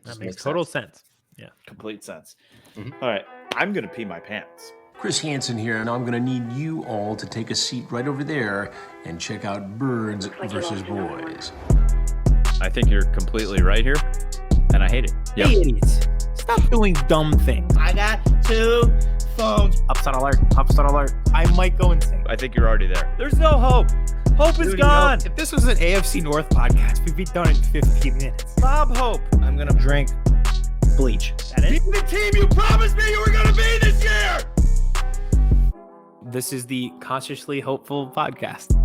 That makes total sense. Yeah. Complete sense. All right. I'm going to pee my pants. Chris Hansen here, and I'm going to need you all to take a seat right over there and check out Birds versus Boys. I think you're completely right here, and I hate it. Yep. Hey, idiots. Stop doing dumb things. I got 2 phones. Upset alert. Upset alert. I might go insane. I think you're already there. There's no hope. Hope is gone. If this was an AFC North podcast, we'd be done in 15 minutes. Bob Hope. I'm going to drink bleach. That it? Be the team you promised me you were going to be this year. This is the Consciously Hopeful podcast.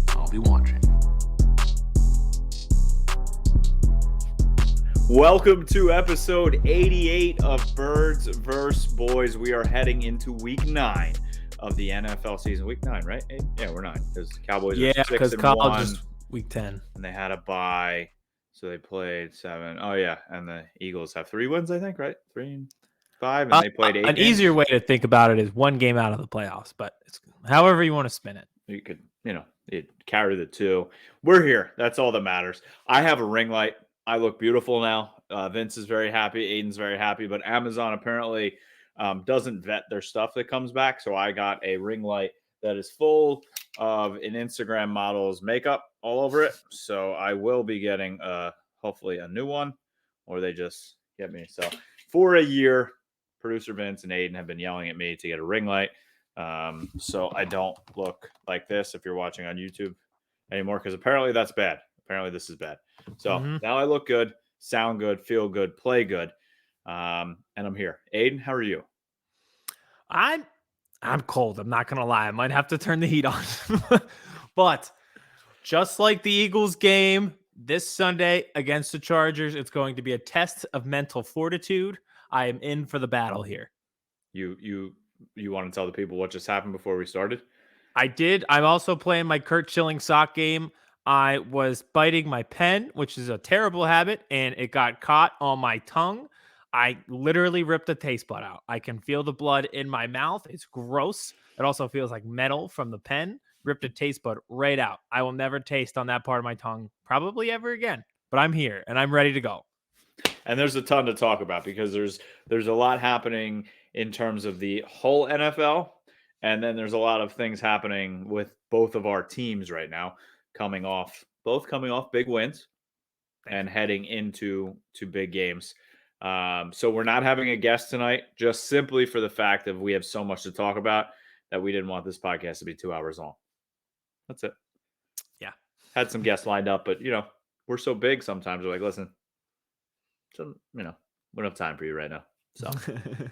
I'll be watching. Welcome to episode 88 of Birds vs. Boys. We are heading into week 9 of the NFL season. Week 9, right? Yeah, we're 9 because Cowboys are 6-1. Because college is week 10. And they had a bye, so they played 7. Oh, yeah, and the Eagles have 3 wins, I think, right? 3 and 5, and they played 8 An games. Easier way to think about it is 1 game out of the playoffs, but it's however you want to spin it. You could, carry the 2. We're here. That's all that matters. I have a ring light. I look beautiful now. Vince is very happy. Aiden's very happy. But Amazon apparently doesn't vet their stuff that comes back. So I got a ring light that is full of an Instagram model's makeup all over it. So I will be getting hopefully a new one, or they just get me. So for a year, producer Vince and Aiden have been yelling at me to get a ring light. So I don't look like this if you're watching on YouTube anymore, because apparently that's bad. Apparently this is bad. So now I look good, sound good, feel good, play good. And I'm here. Aiden, how are you? I'm cold. I'm not going to lie. I might have to turn the heat on. But just like the Eagles game this Sunday against the Chargers, it's going to be a test of mental fortitude. I am in for the battle here. You want to tell the people what just happened before we started? I did. I'm also playing my Kurt Schilling sock game. I was biting my pen, which is a terrible habit, and it got caught on my tongue. I literally ripped the taste bud out. I can feel the blood in my mouth. It's gross. It also feels like metal from the pen. Ripped a taste bud right out. I will never taste on that part of my tongue, probably ever again. But I'm here, and I'm ready to go. And there's a ton to talk about because there's a lot happening in terms of the whole NFL, and then there's a lot of things happening with both of our teams right now, coming off big wins and heading into big games. So we're not having a guest tonight, just simply for the fact that we have so much to talk about that we didn't want this podcast to be 2 hours long. That's it. Yeah. Had some guests lined up, but we're so big sometimes we're like, listen, so we don't have time for you right now. So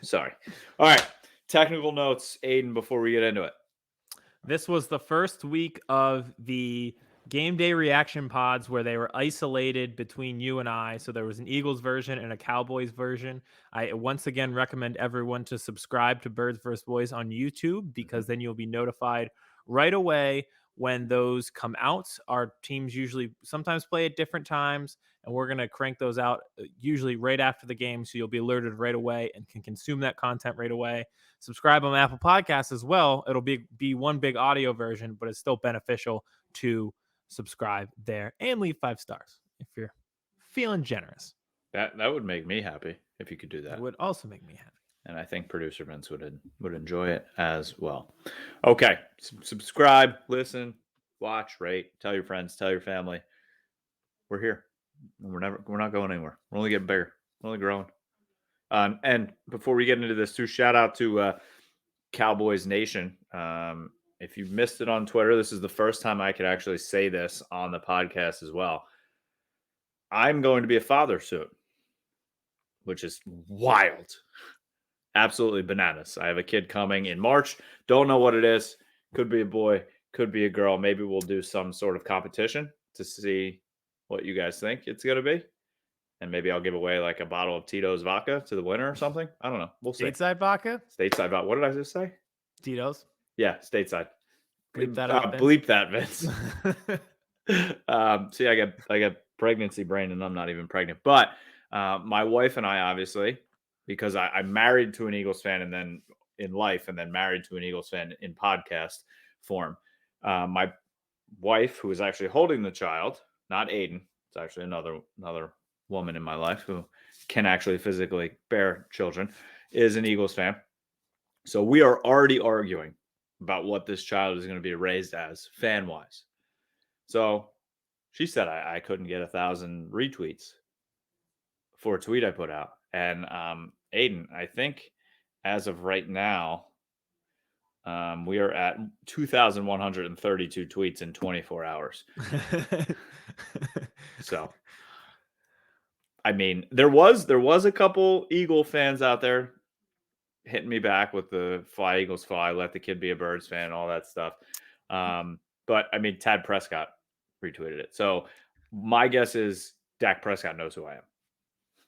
sorry. All right. Technical notes, Aiden, before we get into it. This was the first week of the game day reaction pods where they were isolated between you and I. So there was an Eagles version and a Cowboys version. I once again recommend everyone to subscribe to Birds vs. Boys on YouTube, because then you'll be notified right away when those come out. Our teams usually sometimes play at different times, and we're going to crank those out usually right after the game. So you'll be alerted right away and can consume that content right away. Subscribe on Apple Podcasts as well. It'll be one big audio version, but it's still beneficial to subscribe there and leave 5 stars if you're feeling generous. That would make me happy if you could do that. It would also make me happy. And I think producer Vince would enjoy it as well. Okay. Subscribe, listen, watch, rate, tell your friends, tell your family. We're here. We're not going anywhere. We're only getting bigger. We're only growing. And before we get into this too, shout out to Cowboys Nation. If you missed it on Twitter, this is the first time I could actually say this on the podcast as well. I'm going to be a father soon, which is wild. Absolutely bananas. I have a kid coming in March. Don't know what it is. Could be a boy, could be a girl. Maybe we'll do some sort of competition to see what you guys think it's going to be. And maybe I'll give away like a bottle of Tito's vodka to the winner or something. I don't know. We'll see. Stateside vodka? Stateside vodka. What did I just say? Tito's. Yeah, stateside. Bleep that out, Vince. Bleep that, Vince. See, I got pregnancy brain, and I'm not even pregnant. But my wife and I, obviously, because I'm married to an Eagles fan, and then in life, and then married to an Eagles fan in podcast form. My wife, who is actually holding the child, not Aiden, it's actually another woman in my life who can actually physically bear children, is an Eagles fan. So we are already arguing about what this child is going to be raised as fan-wise. So she said I couldn't get 1,000 retweets for a tweet I put out. And Aiden, I think as of right now, we are at 2,132 tweets in 24 hours. So, I mean, there was a couple Eagle fans out there hitting me back with the fly Eagles fly, let the kid be a Birds fan, all that stuff. But I mean, Dak Prescott retweeted it. So my guess is Dak Prescott knows who I am.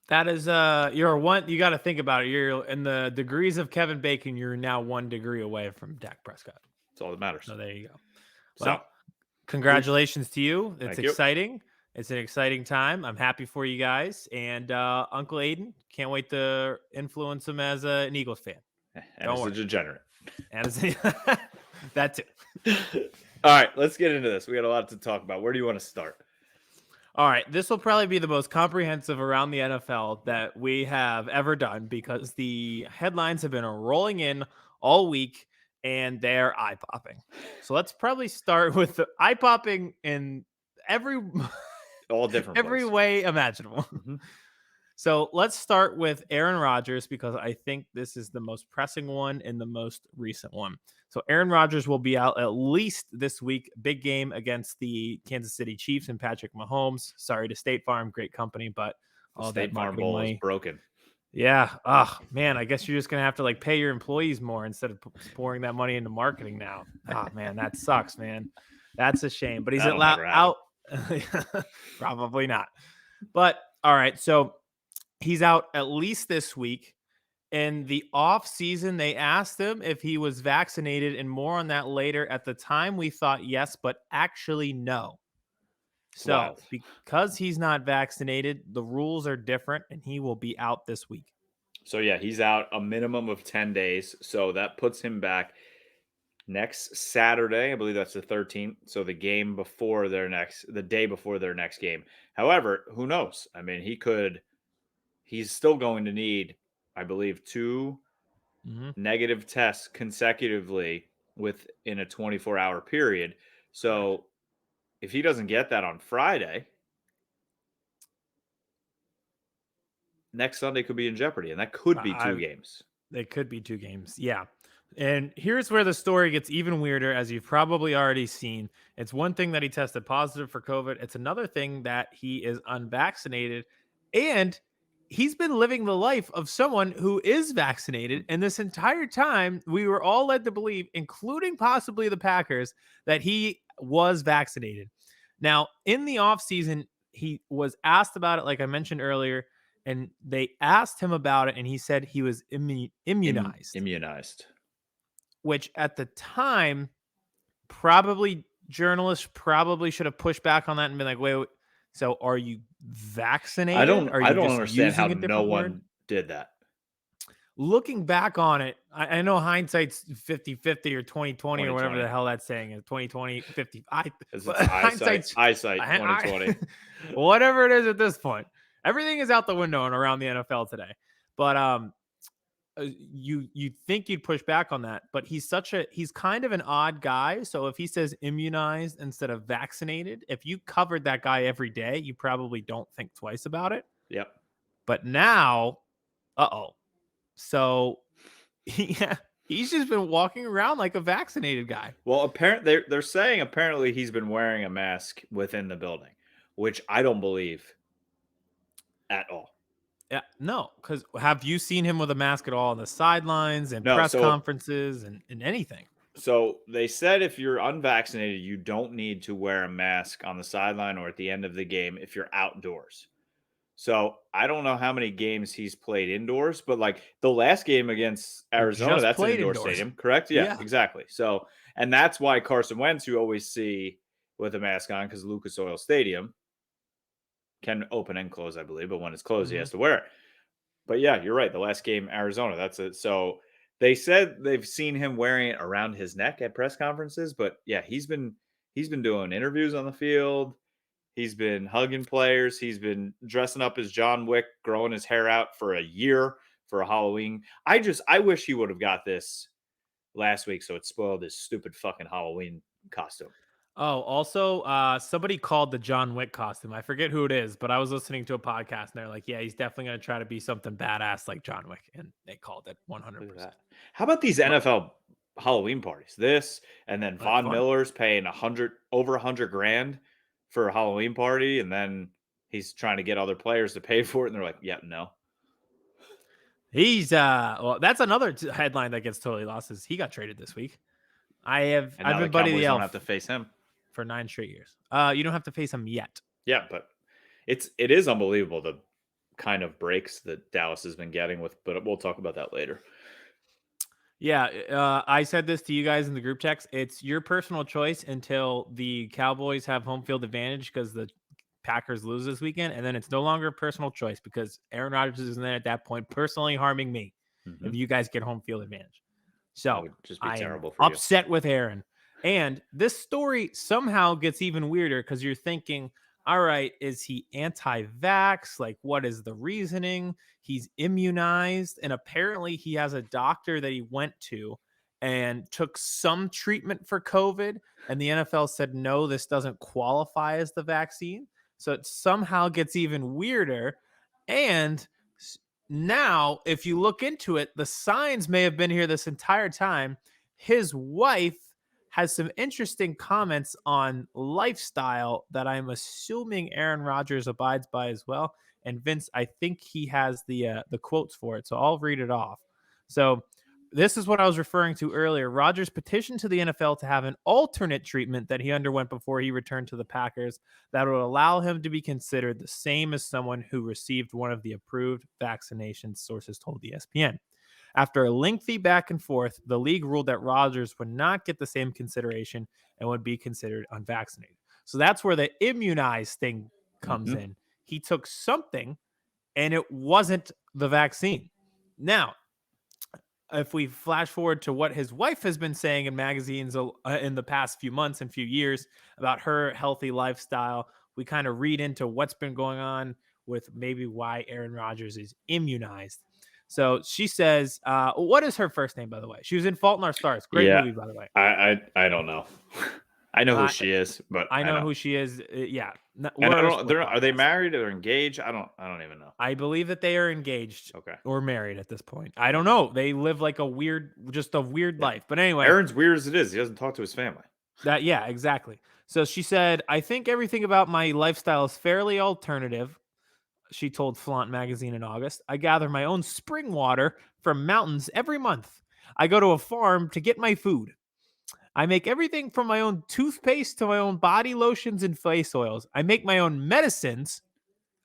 That is, you're one. You got to think about it. You're in the degrees of Kevin Bacon. You're now 1 degree away from Dak Prescott. That's all that matters. So there you go. So, Well, congratulations to you. It's Thank you. exciting. It's an exciting time. I'm happy for you guys. And Uncle Aiden, can't wait to influence him as an Eagles fan. And as a degenerate. And as that too. All right, let's get into this. We got a lot to talk about. Where do you want to start? All right, this will probably be the most comprehensive around the NFL that we have ever done because the headlines have been rolling in all week and they're eye-popping. So let's probably start with the eye-popping in All different every ways. way imaginable. Mm-hmm. So let's start with Aaron Rodgers because I think this is the most pressing one and the most recent one. So Aaron Rodgers will be out at least this week. Big game against the Kansas City Chiefs and Patrick Mahomes. Sorry to State Farm, great company, but all State that Farm marketing Bowl money. is broken. Yeah. Oh man, I guess you're just gonna have to like pay your employees more instead of pouring that money into marketing now. Oh man, that sucks, man. That's a shame. But he's out. Probably not. But all right, so he's out at least this week. In the off season, they asked him if he was vaccinated, and more on that later. At the time, we thought yes, but actually no. So Wild. because he's not vaccinated, the rules are different, and he will be out this week. So yeah, he's out a minimum of 10 days. So that puts him back next Saturday. I believe that's the 13th. So the day before their next game. However, who knows? I mean, he's still going to need, I believe, 2 negative tests consecutively within a 24-hour period. So if he doesn't get that on Friday, next Sunday could be in jeopardy, and that could be 2 games. It could be 2 games. Yeah. And here's where the story gets even weirder, as you've probably already seen. It's one thing that he tested positive for COVID. It's another thing that he is unvaccinated, and he's been living the life of someone who is vaccinated. And this entire time, we were all led to believe, including possibly the Packers, that he was vaccinated. Now, in the offseason, he was asked about it, like I mentioned earlier, and they asked him about it, and he said he was immunized. Immunized. Which at the time, journalists probably should have pushed back on that and been like, wait, so are you vaccinated? I don't just understand how using a no different one word? did that. Looking back on it, I know hindsight's 50-50 or 20-20 or whatever 20-20. the hell that's saying is 20-20, 50. It's Hindsight's eyesight 2020. whatever it is at this point. Everything is out the window and around the NFL today. But you think you'd push back on that, but he's kind of an odd guy. So if he says immunized instead of vaccinated, if you covered that guy every day, you probably don't think twice about it. Yep. But now, so yeah, he's just been walking around like a vaccinated guy. Well, they're saying apparently he's been wearing a mask within the building, which I don't believe at all. Yeah, no, because have you seen him with a mask at all on the sidelines and press conferences and anything? So they said if you're unvaccinated, you don't need to wear a mask on the sideline or at the end of the game if you're outdoors. So I don't know how many games he's played indoors, but like the last game against Arizona, that's an indoor stadium, correct? Yeah, exactly. So, and that's why Carson Wentz, you always see with a mask on, because Lucas Oil Stadium can open and close, I believe, but when it's closed, he has to wear it. But yeah, you're right. The last game, Arizona, that's it. So they said they've seen him wearing it around his neck at press conferences, but yeah, he's been doing interviews on the field. He's been hugging players. He's been dressing up as John Wick, growing his hair out for a year for a Halloween. I wish he would have got this last week, so it spoiled his stupid fucking Halloween costume. Oh, also, somebody called the John Wick costume. I forget who it is, but I was listening to a podcast and they're like, yeah, he's definitely going to try to be something badass like John Wick. And they called it 100%. Look at that. How about these NFL Halloween parties? This, and then Von fun. Miller's paying over $100,000 for a Halloween party, and then he's trying to get other players to pay for it, and they're like, yeah, no. He's well, that's another headline that gets totally lost is he got traded this week. I've been Buddy the Cowboys don't Elf have to face him for 9 straight years. You don't have to face him yet. Yeah, but it is unbelievable the kind of breaks that Dallas has been getting with, but we'll talk about that later. Yeah, I said this to you guys in the group text. It's your personal choice until the Cowboys have home field advantage because the Packers lose this weekend, and then it's no longer a personal choice because Aaron Rodgers is then at that point personally harming me if you guys get home field advantage. So would just be I terrible am for you. upset with Aaron. And this story somehow gets even weirder because you're thinking, all right, is he anti-vax? Like, what is the reasoning? He's immunized, and apparently he has a doctor that he went to and took some treatment for COVID, and the NFL said, no, this doesn't qualify as the vaccine. So it somehow gets even weirder. And now, if you look into it, the signs may have been here this entire time. His wife has some interesting comments on lifestyle that I'm assuming Aaron Rodgers abides by as well. And Vince, I think he has the quotes for it. So I'll read it off. So this is what I was referring to earlier. Rodgers petitioned to the NFL to have an alternate treatment that he underwent before he returned to the Packers that would allow him to be considered the same as someone who received one of the approved vaccinations, sources told ESPN. After a lengthy back and forth, the league ruled that Rodgers would not get the same consideration and would be considered unvaccinated. So that's where the immunized thing comes in. He took something and it wasn't the vaccine. Now, if we flash forward to what his wife has been saying in magazines in the past few months and few years about her healthy lifestyle, we kind of read into what's been going on with maybe why Aaron Rodgers is immunized. So she says, what is her first name, by the way? She was in Fault in Our Stars. Great movie, by the way. I don't know. I know who she is, but I know who she is. Yeah. And are they married or engaged? I don't even know. I believe that they are engaged. Okay. Or married at this point. I don't know. They live like a weird life. But anyway. Aaron's weird as it is. He doesn't talk to his family. Yeah, exactly. So she said, I think everything about my lifestyle is fairly alternative. She told Flaunt magazine in August. I gather my own spring water from mountains every month. I go to a farm to get my food. I make everything from my own toothpaste to my own body lotions and face oils. I make my own medicines.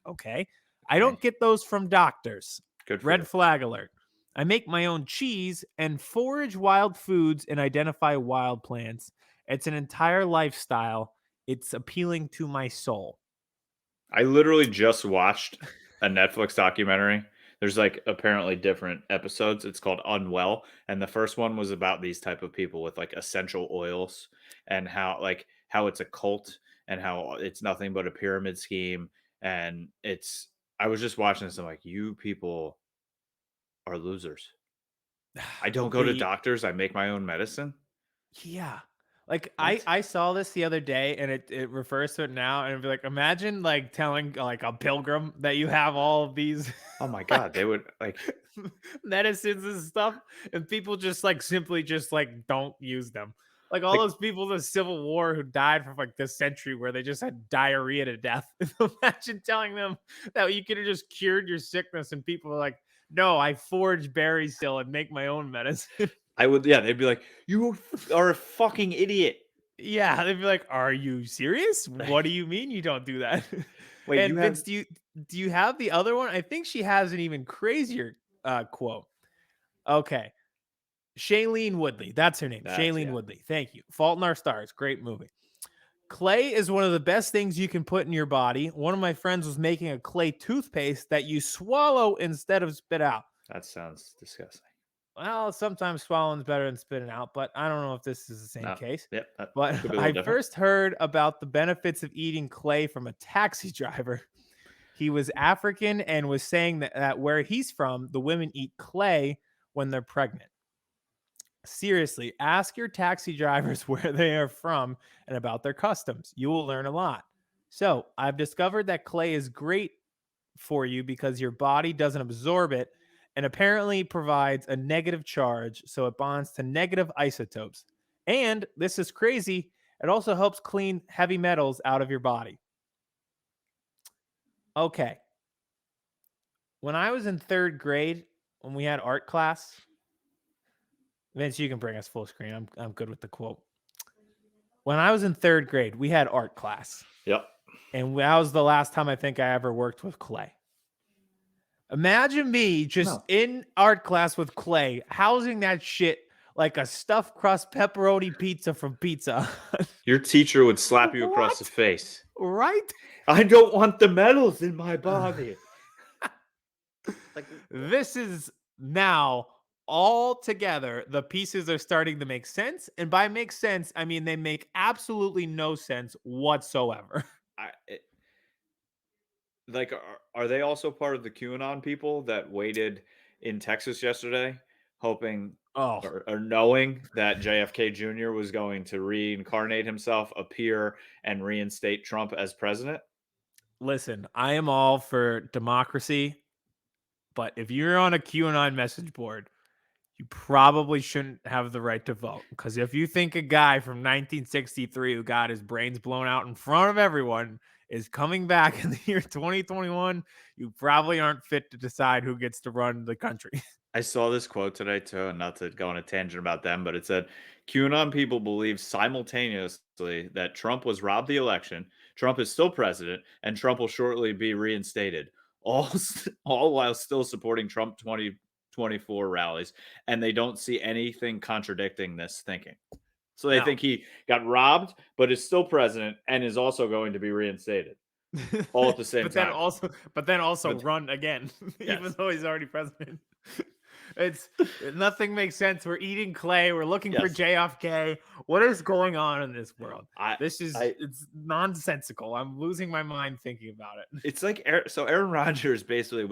Okay. I don't get those from doctors. Good for Red you. flag alert. I make my own cheese and forage wild foods and identify wild plants. It's an entire lifestyle. It's appealing to my soul. I literally just watched a Netflix documentary. There's like apparently different episodes. It's called Unwell. And the first one was about these type of people with like essential oils and how it's a cult and how it's nothing but a pyramid scheme. And I was just watching this. I'm like, you people are losers. I don't go to doctors. I make my own medicine. Yeah. Like I saw this the other day and it refers to it now and it'd be like, imagine like telling like a pilgrim that you have all of these Oh my God. They would like medicines and stuff and people just like simply just like don't use them. Like all those people in the Civil War who died from like this century where they just had diarrhea to death. Imagine telling them that you could have just cured your sickness and people are like, no, I forage berries still and make my own medicine. They'd be like, you are a fucking idiot. Yeah, they'd be like, "Are you serious? What do you mean you don't do that?" Wait, and Vince, do you have the other one? I think she has an even crazier quote. Okay, Shailene Woodley, that's her name. Shailene Woodley. Thank you. Fault in Our Stars, great movie. Clay is one of the best things you can put in your body. One of my friends was making a clay toothpaste that you swallow instead of spit out. That sounds disgusting. Well, sometimes swallowing's better than spitting out, but I don't know if this is the same No. case. Yep. That But could be a little I different. first heard about the benefits of eating clay from a taxi driver. He was African and was saying that where he's from, the women eat clay when they're pregnant. Seriously, ask your taxi drivers where they are from and about their customs. You will learn a lot. So, I've discovered that clay is great for you because your body doesn't absorb it and apparently provides a negative charge, so it bonds to negative isotopes. And this is crazy, it also helps clean heavy metals out of your body. Okay. When I was in 3rd grade, when we had art class, Vince, you can bring us full screen. I'm good with the quote. When I was in 3rd grade, we had art class. Yep. And that was the last time I think I ever worked with clay. Imagine me just in art class with clay, housing that shit like a stuffed crust pepperoni pizza from Pizza Hut. Your teacher would slap you across the What? face. Right? I don't want the metals in my body. Like, This is now all together. The pieces are starting to make sense. And by make sense, I mean they make absolutely no sense whatsoever. are they also part of the QAnon people that waited in Texas yesterday, hoping Oh, or knowing that JFK Jr. was going to reincarnate himself, appear, and reinstate Trump as president? listen, I am all for democracy, but if you're on a QAnon message board, you probably shouldn't have the right to vote. Because if you think a guy from 1963 who got his brains blown out in front of everyone is coming back in the year 2021, you probably aren't fit to decide who gets to run the country. I saw this quote today too, and not to go on a tangent about them, but it said QAnon people believe simultaneously that Trump was robbed the election, Trump is still president, and Trump will shortly be reinstated. All, all while still supporting Trump 2024 rallies, and they don't see anything contradicting this thinking. So they think he got robbed, but is still president and is also going to be reinstated. All at the same time. But then also run again, even though he's already president. It's nothing makes sense. We're eating clay. We're looking for JFK. What is going on in this world? It's nonsensical. I'm losing my mind thinking about it. It's like Aaron Rodgers basically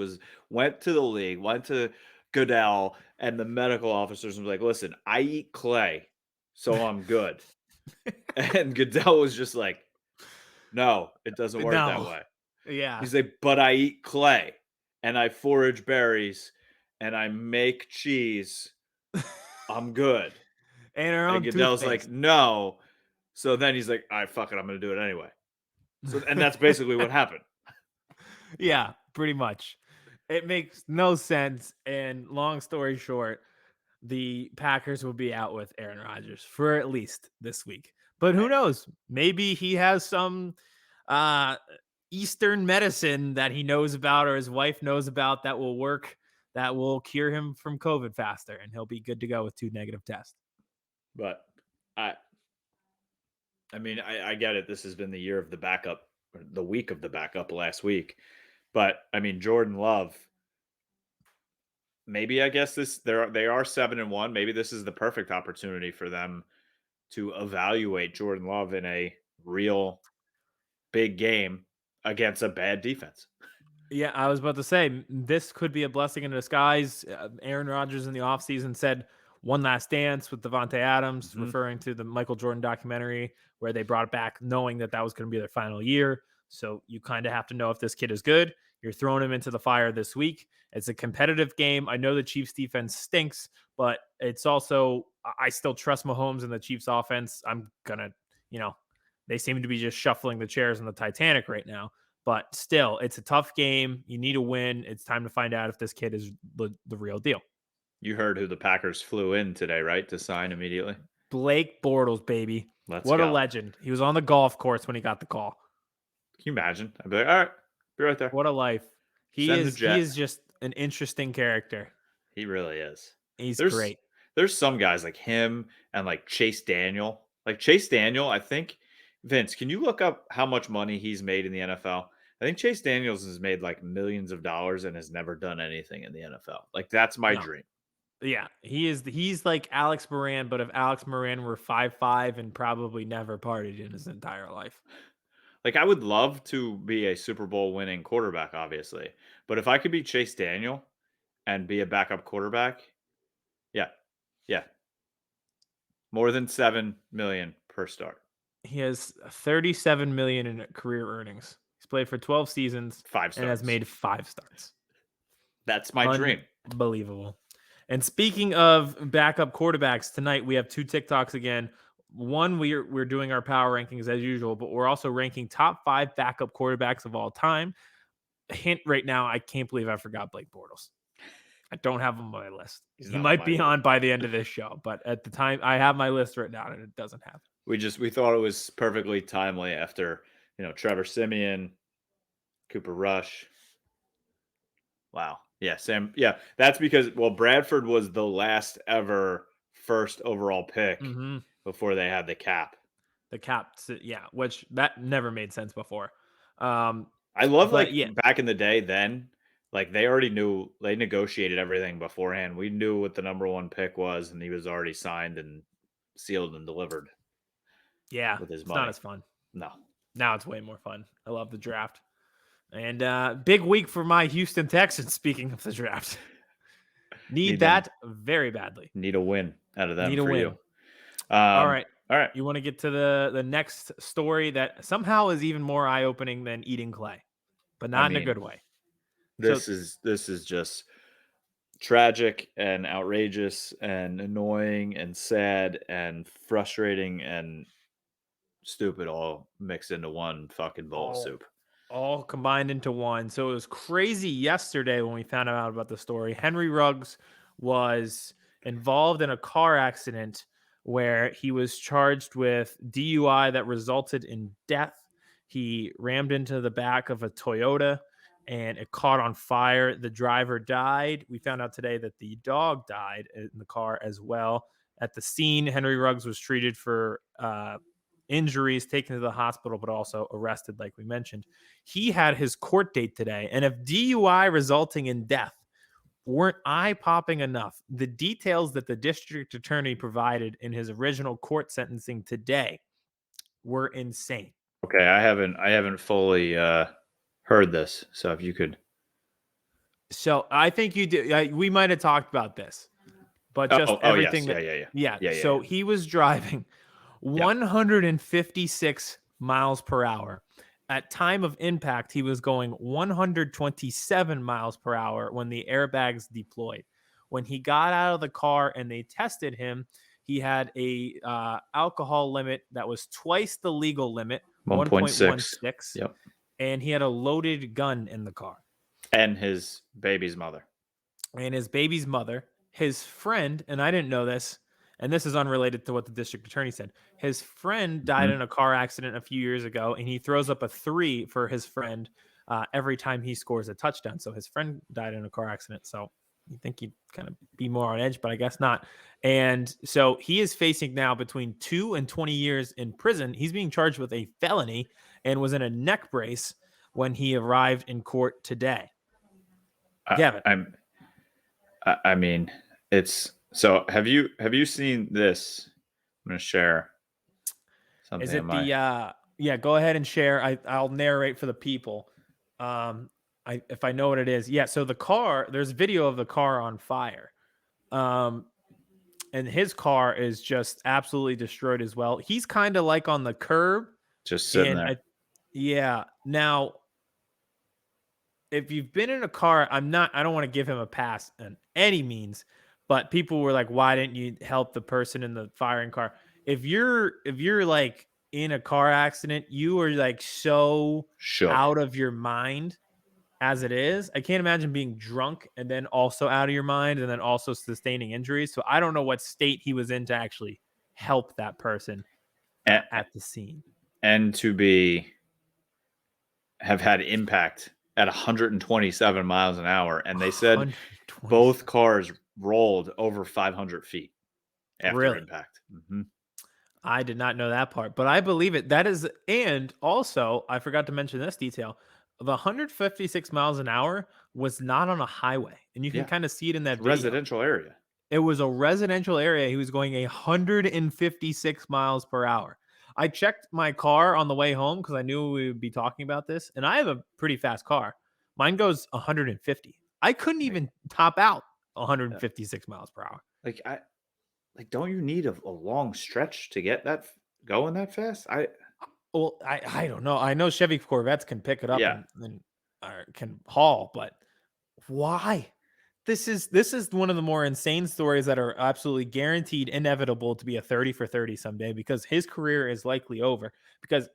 went to the league, went to Goodell and the medical officers and was like, "Listen, I eat clay, so I'm good." And Goodell was just like, "No, it doesn't work that way." Yeah. He's like, "But I eat clay and I forage berries and I make cheese. I'm good." And Goodell's like, "No." So then he's like, "All right, fuck it, I'm going to do it anyway." So, and that's basically what happened. Yeah, pretty much. It makes no sense. And long story short, the Packers will be out with Aaron Rodgers for at least this week. But who knows? Maybe he has some Eastern medicine that he knows about or his wife knows about that will work, that will cure him from COVID faster, and he'll be good to go with 2 negative tests. But I mean, I get it. This has been the year of the backup, or the week of the backup last week. But I mean, Jordan Love, maybe I guess they are 7-1. Maybe this is the perfect opportunity for them to evaluate Jordan Love in a real big game against a bad defense. Yeah, I was about to say, this could be a blessing in disguise. Aaron Rodgers in the offseason said one last dance with Devontae Adams, referring to the Michael Jordan documentary where they brought it back knowing that was going to be their final year. So you kind of have to know if this kid is good. You're throwing him into the fire this week. It's a competitive game. I know the Chiefs defense stinks, but it's also, I still trust Mahomes and the Chiefs offense. I'm going to, they seem to be just shuffling the chairs in the Titanic right now. But still, it's a tough game. You need a win. It's time to find out if this kid is the real deal. You heard who the Packers flew in today, right? To sign immediately? Blake Bortles, baby. Let's go. A legend. He was on the golf course when he got the call. Can you imagine? I'd be like, all right, be right there. What a life. He is just an interesting character. He really is. He's great. There's some guys like him and like Chase Daniel. Like Chase Daniel, I think, Vince, can you look up how much money he's made in the NFL? I think Chase Daniels has made like millions of dollars and has never done anything in the NFL. Like that's my dream. Yeah, he's like Alex Moran, but if Alex Moran were 5'5" and probably never partied in his entire life. Like, I would love to be a Super Bowl winning quarterback, obviously. But if I could be Chase Daniel and be a backup quarterback, yeah. Yeah. More than 7 million per start. He has 37 million in career earnings. He's played for 12 seasons 5 and has starts. made 5 starts. That's my dream. Unbelievable. And speaking of backup quarterbacks, tonight we have 2 TikToks again. One, we're doing our power rankings as usual, but we're also ranking top 5 backup quarterbacks of all time. Hint right now, I can't believe I forgot Blake Bortles. I don't have him on my list. He might be on by the end of this show, but at the time I have my list written down and it doesn't have. We thought it was perfectly timely after, Trevor Siemian, Cooper Rush. Wow. Yeah, Sam. Yeah, that's because Bradford was the last ever first overall pick before they had the cap. The cap, yeah, which that never made sense before. I love back in the day then, like they already knew, they negotiated everything beforehand. We knew what the number 1 pick was, and he was already signed and sealed and delivered. Yeah, with his it's money. not as fun. No. Now it's way more fun. I love the draft. And big week for my Houston Texans, speaking of the draft. Need that very badly. Need a win out of them. Need a win. You. All right. All right. You want to get to the next story that somehow is even more eye-opening than eating clay, but not in a good way. This is just tragic and outrageous and annoying and sad and frustrating and stupid all mixed into one fucking bowl of soup. All combined into one. So it was crazy yesterday when we found out about the story. Henry Ruggs was involved in a car accident where he was charged with DUI that resulted in death. He rammed into the back of a Toyota and it caught on fire. The driver died. We found out today that the dog died in the car as well. At the scene, Henry Ruggs was treated for injuries, taken to the hospital, but also arrested, like we mentioned. He had his court date today. And if DUI resulting in death weren't eye-popping enough, the details that the district attorney provided in his original court sentencing today were insane. Okay, I haven't fully heard this, so if you could. So I think you did. We might have talked about this, but just everything. Yes. So he was driving 156 miles per hour. At time of impact, he was going 127 miles per hour when the airbags deployed. When he got out of the car and they tested him, he had a alcohol limit that was twice the legal limit, 1.16. Yep. And he had a loaded gun in the car. And his baby's mother. His friend, and I didn't know this, and this is unrelated to what the district attorney said. His friend died in a car accident a few years ago, and he throws up a 3 for his friend every time he scores a touchdown. So his friend died in a car accident. So you think he'd kind of be more on edge, but I guess not. And so he is facing now between 2 and 20 years in prison. He's being charged with a felony and was in a neck brace when he arrived in court today. Gavin. I mean, it's so. Have you seen this? I'm going to share something. Is it yeah? Go ahead and share. I'll narrate for the people. If I know what it is. Yeah. So the car. There's video of the car on fire. And his car is just absolutely destroyed as well. He's kind of like on the curb, just sitting there. Now, if you've been in a car, I don't want to give him a pass in any means, but people were like, why didn't you help the person in the firing car? If you're like in a car accident, you are like so out of your mind as it is. I can't imagine being drunk and then also out of your mind and then also sustaining injuries. So I don't know what state he was in to actually help that person at the scene. And to have had impact at 127 miles an hour. And they said both cars rolled over 500 feet after impact. Mm-hmm. I did not know that part, but I believe it. That is, and also, I forgot to mention this detail. The 156 miles an hour was not on a highway. And you can kind of see it in that video. Residential area. It was a residential area. He was going 156 miles per hour. I checked my car on the way home because I knew we would be talking about this, and I have a pretty fast car. Mine goes 150. I couldn't even top out 156 miles per hour. Don't you need a long stretch to get that going that fast? I don't know. I know Chevy Corvettes can pick it up and can haul, but why? This is one of the more insane stories that are absolutely guaranteed inevitable to be a 30 for 30 someday, because his career is likely over. Because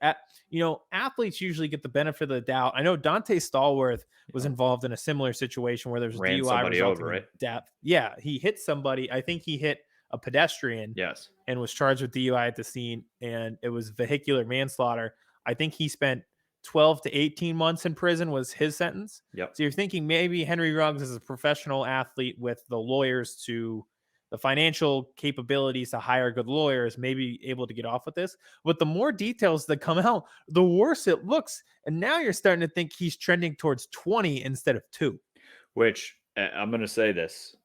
athletes usually get the benefit of the doubt. I know Dante Stallworth was involved in a similar situation where there was Ran DUI somebody resulting over, in right? death. Yeah, he hit somebody. I think he hit a pedestrian. Yes. And was charged with DUI at the scene, and it was vehicular manslaughter. I think he spent 12 to 18 months in prison was his sentence. Yep. So you're thinking maybe Henry Ruggs is a professional athlete with the financial capabilities to hire good lawyers, maybe able to get off with this. But the more details that come out, the worse it looks. And now you're starting to think he's trending towards 20 instead of 2. Which I'm going to say this,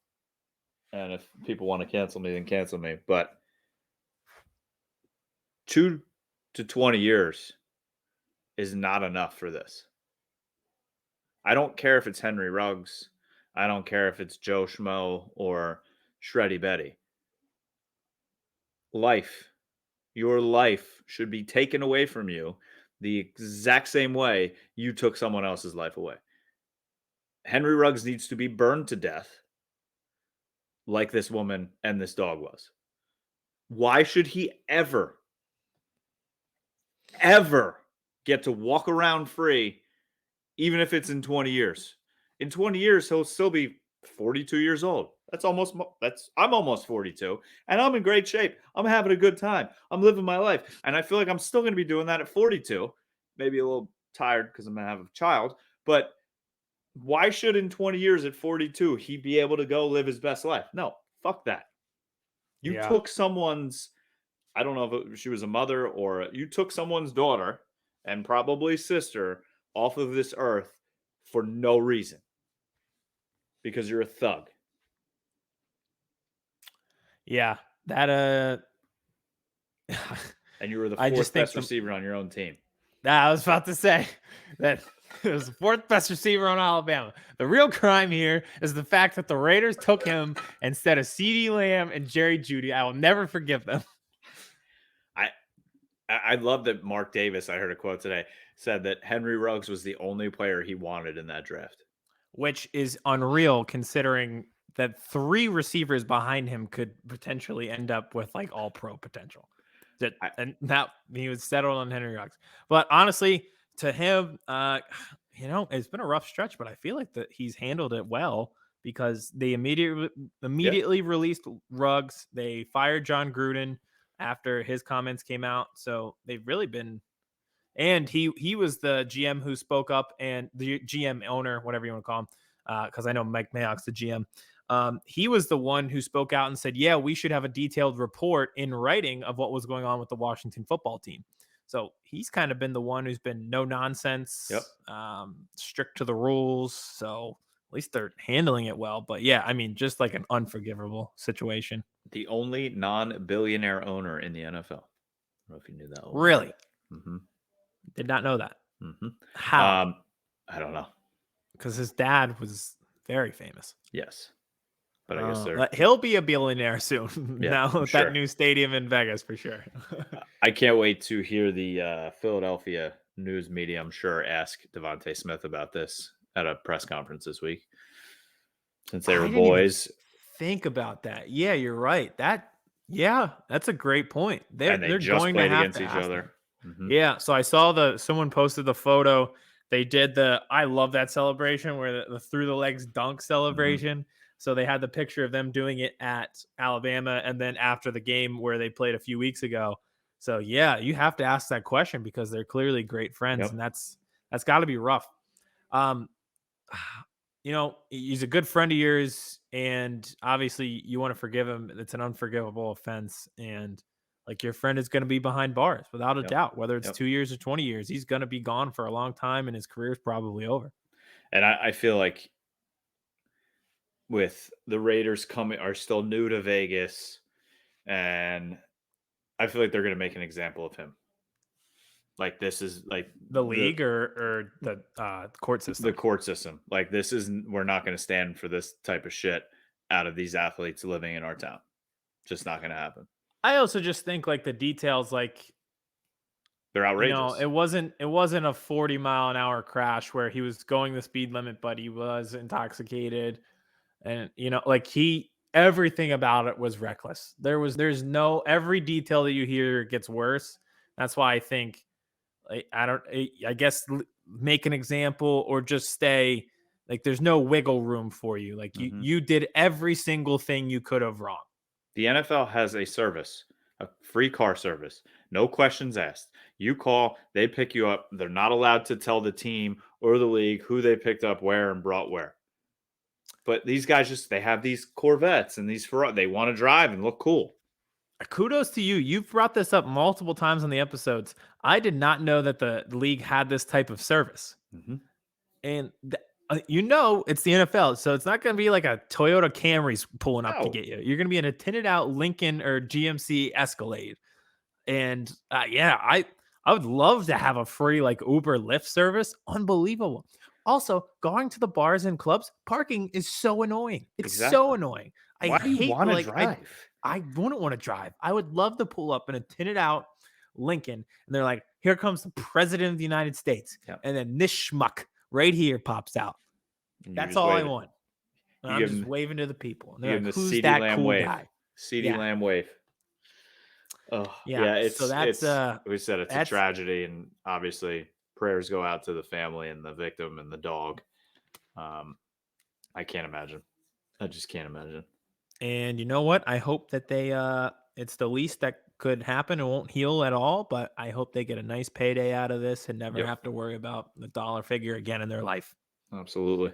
and if people want to cancel me, then cancel me. But 2 to 20 years is not enough for this. I don't care if it's Henry Ruggs. I don't care if it's Joe Schmo or Shreddy Betty. Your life should be taken away from you the exact same way you took someone else's life away. Henry Ruggs needs to be burned to death like this woman and this dog was. Why should he ever get to walk around free, even if it's in 20 years? In 20 years, he'll still be 42 years old. I'm almost 42, and I'm in great shape. I'm having a good time. I'm living my life, and I feel like I'm still going to be doing that at 42. Maybe a little tired because I'm going to have a child, but why should in 20 years at 42 he be able to go live his best life? No, fuck that. You took someone's, I don't know if she was a mother or you took someone's daughter and probably sister off of this earth for no reason because you're a thug. Yeah, that and you were the fourth best receiver on your own team. I was about to say that it was the 4th best receiver on Alabama. The real crime here is the fact that the Raiders took him instead of CeeDee Lamb and Jerry Jeudy. I will never forgive them. I love that Mark Davis, I heard a quote today, said that Henry Ruggs was the only player he wanted in that draft. Which is unreal considering that 3 receivers behind him could potentially end up with like all pro potential. And that he was settled on Henry Ruggs. But honestly, to him, it's been a rough stretch, but I feel like that he's handled it well because they immediately released Ruggs. They fired John Gruden after his comments came out. So they've really been, and he was the GM who spoke up, and the GM owner, whatever you want to call him, because I know Mike Mayock's the GM. He was the one who spoke out and said, yeah, we should have a detailed report in writing of what was going on with the Washington football team. So he's kind of been the one who's been no nonsense, strict to the rules. So at least they're handling it well. But yeah, I mean, just like an unforgivable situation. The only non-billionaire owner in the NFL. I don't know if you knew that. Really? Mm-hmm. Did not know that. Mm-hmm. How? I don't know. Because his dad was very famous. Yes. But I guess he'll be a billionaire soon. Now with that new stadium in Vegas for sure. I can't wait to hear the Philadelphia news media, I'm sure, ask Devontae Smith about this at a press conference this week. Since they were boys. Think about that. Yeah, you're right. That's a great point. They're just going played to have against each other. Mm-hmm. Yeah. So I saw someone posted the photo. They did I love that celebration where the through the legs dunk celebration. Mm-hmm. So they had the picture of them doing it at Alabama and then after the game where they played a few weeks ago. So yeah, you have to ask that question because they're clearly great friends, and that's got to be rough. He's a good friend of yours, and obviously you want to forgive him. It's an unforgivable offense, and like your friend is going to be behind bars without a doubt, whether it's 2 years or 20 years, he's going to be gone for a long time and his career is probably over. And I feel like with the Raiders are still new to Vegas, and I feel like they're going to make an example of him. Like this is like The league or the court system? the court system. Like we're not going to stand for this type of shit out of these athletes living in our town. Just not going to happen. I also just think like the details, like, they're outrageous. it wasn't a 40-mile-an-hour crash where he was going the speed limit, but he was intoxicated, and like everything about it was reckless. There's no every detail that you hear gets worse. That's why I think, like, I guess make an example or just stay. Like, there's no wiggle room for you. Like you did every single thing you could have wrong. The NFL has a service, a free car service, no questions asked. You call, they pick you up. They're not allowed to tell the team or the league who they picked up where and brought where. But these guys they have these Corvettes and these Ferrari. They want to drive and look cool. Kudos to you. You've brought this up multiple times on the episodes. I did not know that the league had this type of service. Mm-hmm. And it's the NFL, so it's not going to be like a Toyota Camry's pulling up to get you. You're going to be in a tinted out Lincoln or GMC Escalade. And I would love to have a free like Uber Lyft service. Unbelievable. Also, going to the bars and clubs, parking is so annoying. It's so annoying. Why do you want to drive? I wouldn't want to drive. I would love to pull up in a tinted out Lincoln, and they're like, here comes the president of the United States. Yep. And then this schmuck right here pops out. That's all I want. And I'm just waving to the people. And they're like, who's that cool guy? CD Lamb wave. Oh, yeah. It's, so that's, we said it's a tragedy, and obviously prayers go out to the family and the victim and the dog. I can't imagine. I just can't imagine. And you know what? I hope that it's the least that could happen. It won't heal at all, but I hope they get a nice payday out of this and never have to worry about the dollar figure again in their life. Absolutely.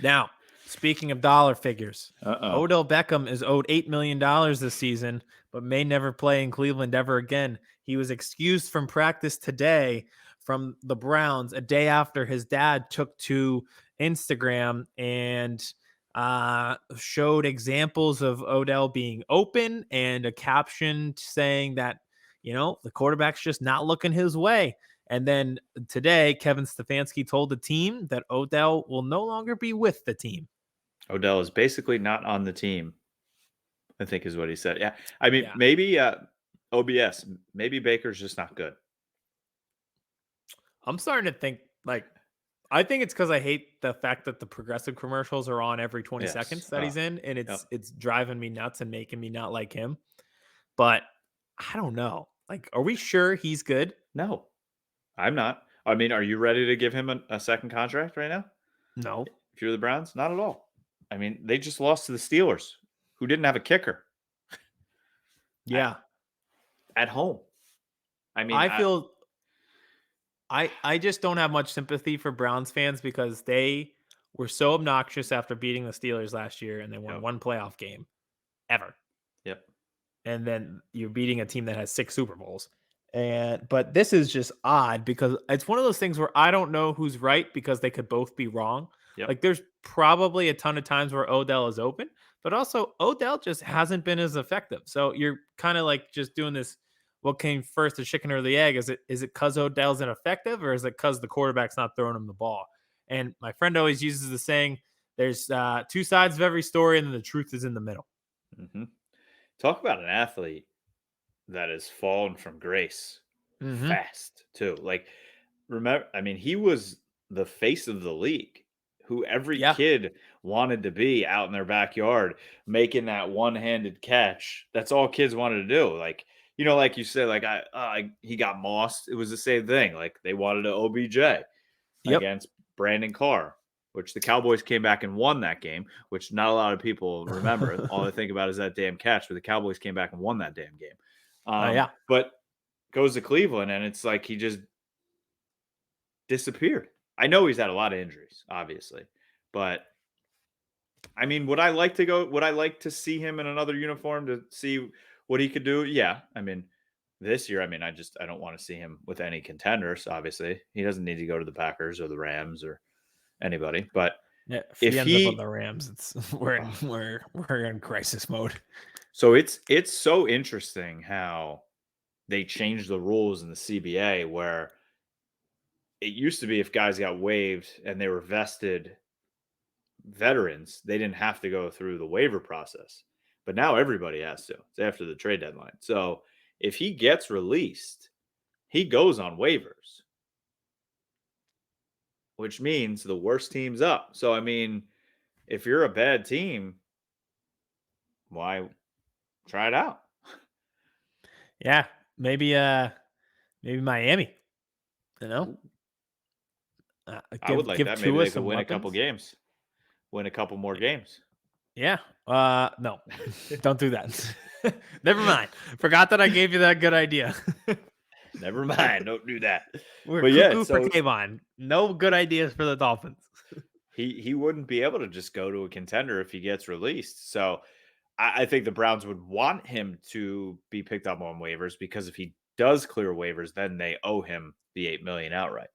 Now, speaking of dollar figures, Odell Beckham is owed $8 million this season, but may never play in Cleveland ever again. He was excused from practice today from the Browns a day after his dad took to Instagram and showed examples of Odell being open and a caption saying that, the quarterback's just not looking his way. And then today, Kevin Stefanski told the team that Odell will no longer be with the team. Odell is basically not on the team, I think is what he said. Yeah. I mean, maybe OBS, maybe Baker's just not good. I'm starting to think, I think it's because I hate the fact that the Progressive commercials are on every 20 seconds that he's in, and it's driving me nuts and making me not like him. But I don't know. Are we sure he's good? No, I'm not. I mean, are you ready to give him a second contract right now? No. If you're the Browns, not at all. I mean, they just lost to the Steelers, who didn't have a kicker. Yeah. At home. I mean, I just don't have much sympathy for Browns fans because they were so obnoxious after beating the Steelers last year, and they won one playoff game ever. Yep. And then you're beating a team that has 6 Super Bowls. But this is just odd because it's one of those things where I don't know who's right because they could both be wrong. Yep. There's probably a ton of times where Odell is open, but also Odell just hasn't been as effective. So you're kind of just doing this. What came first, the chicken or the egg? Is it because Odell's ineffective, or is it because the quarterback's not throwing him the ball? And my friend always uses the saying, there's 2 sides of every story, and then the truth is in the middle. Mm-hmm. Talk about an athlete that has fallen from grace fast, too. Remember, I mean, he was the face of the league, who every kid wanted to be out in their backyard, making that one-handed catch. That's all kids wanted to do. Like you said, he got mossed. It was the same thing. They wanted an OBJ against Brandon Carr, which the Cowboys came back and won that game, which not a lot of people remember. All they think about is that damn catch, but the Cowboys came back and won that damn game. But goes to Cleveland, and it's like he just disappeared. I know he's had a lot of injuries, obviously, but I mean, would I like to see him in another uniform to see what he could do? Yeah. I mean, this year, I don't want to see him with any contenders. Obviously, he doesn't need to go to the Packers or the Rams or anybody, but Yeah, if If he ends up he- on the Rams, it's we're in crisis mode. So it's so interesting how they changed the rules in the CBA where it used to be if guys got waived and they were vested veterans, they didn't have to go through the waiver process. But now everybody has to. It's after the trade deadline. So if he gets released, he goes on waivers, which means the worst team's up. So, I mean, if you're a bad team, why try it out? Yeah, maybe Miami. You know, I would like that. Maybe Tua they could some win a couple weapons. games, win a couple more games. Yeah. No, don't do that. Never mind. Forgot that I gave you that good idea. Never mind. Don't do that. We're But yeah, cuckoo for so Kayvon. No good ideas for the Dolphins. he wouldn't be able to just go to a contender if he gets released. So I think the Browns would want him to be picked up on waivers because if he does clear waivers, then they owe him the $8 million outright.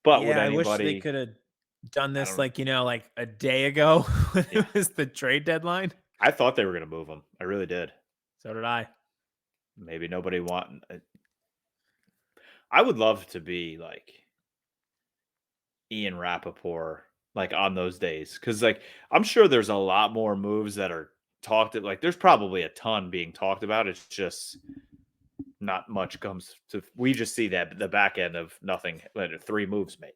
But would I anybody? wish they could have done this don't- like a day ago when Yeah. it was the trade deadline. I thought they were going to move him. I really did. So did I. Maybe nobody want. I would love to be like Ian Rappaport, like on those days, because like I'm sure there's a lot more moves that are talked. Like there's probably a ton being talked about. It's just not much comes to. We just see that the back end of nothing. 3 moves made.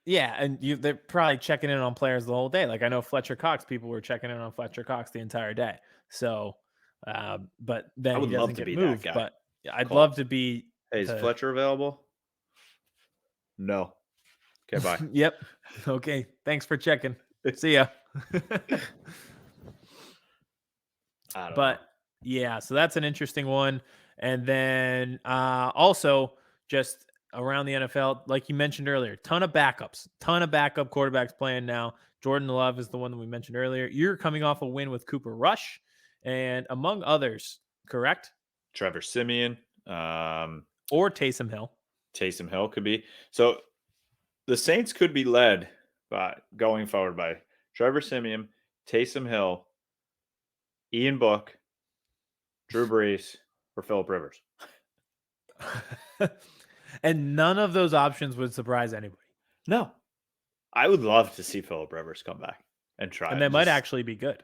Yeah, and they're probably checking in on players the whole day. Like I know Fletcher Cox, people were checking in on Fletcher Cox the entire day. So, but then I would he love doesn't to get be that moved. guy. But I'd Call. love to be. Hey, is Fletcher available? No. Okay, bye. Yep. Okay. Thanks for checking. See ya. I don't know. But yeah, so that's an interesting one. And then also just around the NFL, like you mentioned earlier, ton of backup quarterbacks playing now. Jordan Love is the one that we mentioned earlier. You're coming off a win with Cooper Rush and among others, correct? Trevor Siemian, Or Taysom Hill. Taysom Hill could be. So the Saints could be led by going forward by Trevor Siemian, Taysom Hill, Ian Book, Drew Brees, or Phillip Rivers. And none of those options would surprise anybody. No. I would love to see Phillip Rivers come back and try. And they might actually be good.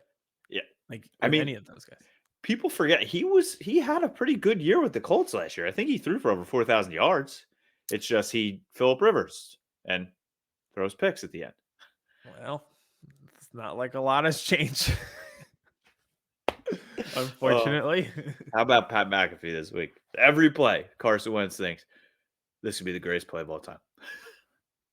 Yeah. Like I mean, any of those guys. People forget he had a pretty good year with the Colts last year. I think he threw for over 4,000 yards. It's just Phillip Rivers and throws picks at the end. Well, it's not like a lot has changed. Unfortunately. How about Pat McAfee this week? Every play, Carson Wentz thinks this would be the greatest play of all time.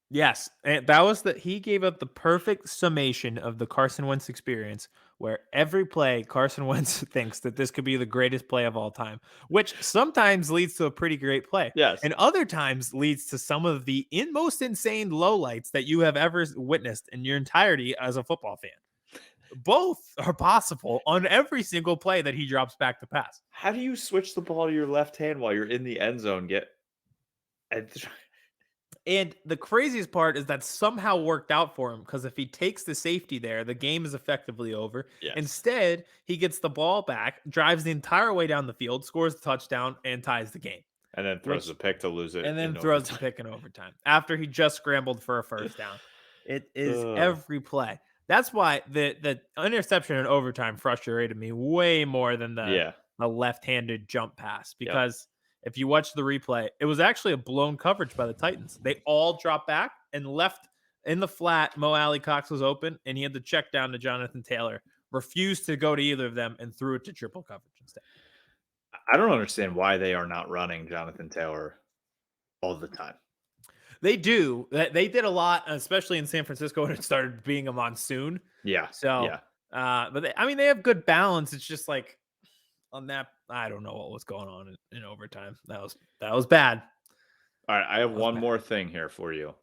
Yes, and that was he gave up the perfect summation of the Carson Wentz experience, where every play Carson Wentz thinks that this could be the greatest play of all time, which sometimes leads to a pretty great play. Yes. And other times leads to some of the most insane lowlights that you have ever witnessed in your entirety as a football fan. Both are possible on every single play that he drops back to pass. How do you switch the ball to your left hand while you're in the end zone? And the craziest part is that somehow worked out for him, because if he takes the safety there, the game is effectively over. Yes. Instead, he gets the ball back, drives the entire way down the field, scores the touchdown, and ties the game. And then throws a pick to lose it. And then throws the pick in overtime after he just scrambled for a first down. It is every play. That's why the interception in overtime frustrated me way more than the left-handed jump pass, because if you watch the replay, it was actually a blown coverage by the Titans. They all dropped back and left in the flat. Mo Alley Cox was open, and he had the check down to Jonathan Taylor. Refused to go to either of them and threw it to triple coverage instead. I don't understand why they are not running Jonathan Taylor all the time. They do. They did a lot, especially in San Francisco when it started being a monsoon. Yeah. So, but they have good balance. It's just like on that, I don't know what was going on in overtime. That was bad. All right, I have one more thing here for you.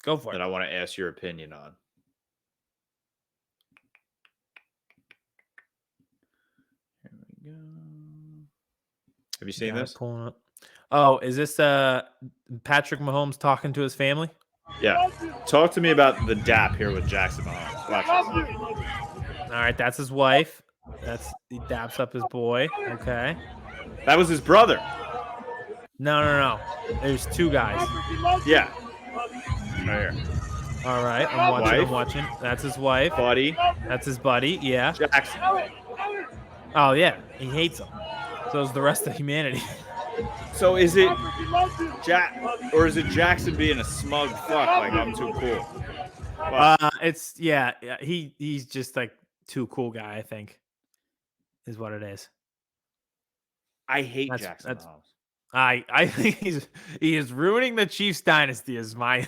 Go for it. That I want to ask your opinion on. Here we go. Have you seen this? Pulling up. Oh, is this Patrick Mahomes talking to his family? Yeah. Talk to me about the DAP here with Jackson Mahomes. Watch this. All right, that's his wife. He daps up his boy. Okay. That was his brother. No. There's two guys. Yeah. Right here. All right, I'm watching. Wife. I'm watching. That's his wife. Buddy. That's his buddy. Yeah. Jackson. Oh yeah, he hates him. So is the rest of humanity. So is it or is it Jackson being a smug fuck like I'm too cool? Well, Yeah. He's just like too cool guy. I think is what it is. I hate Jackson Mahomes. I think he is ruining the Chiefs dynasty is my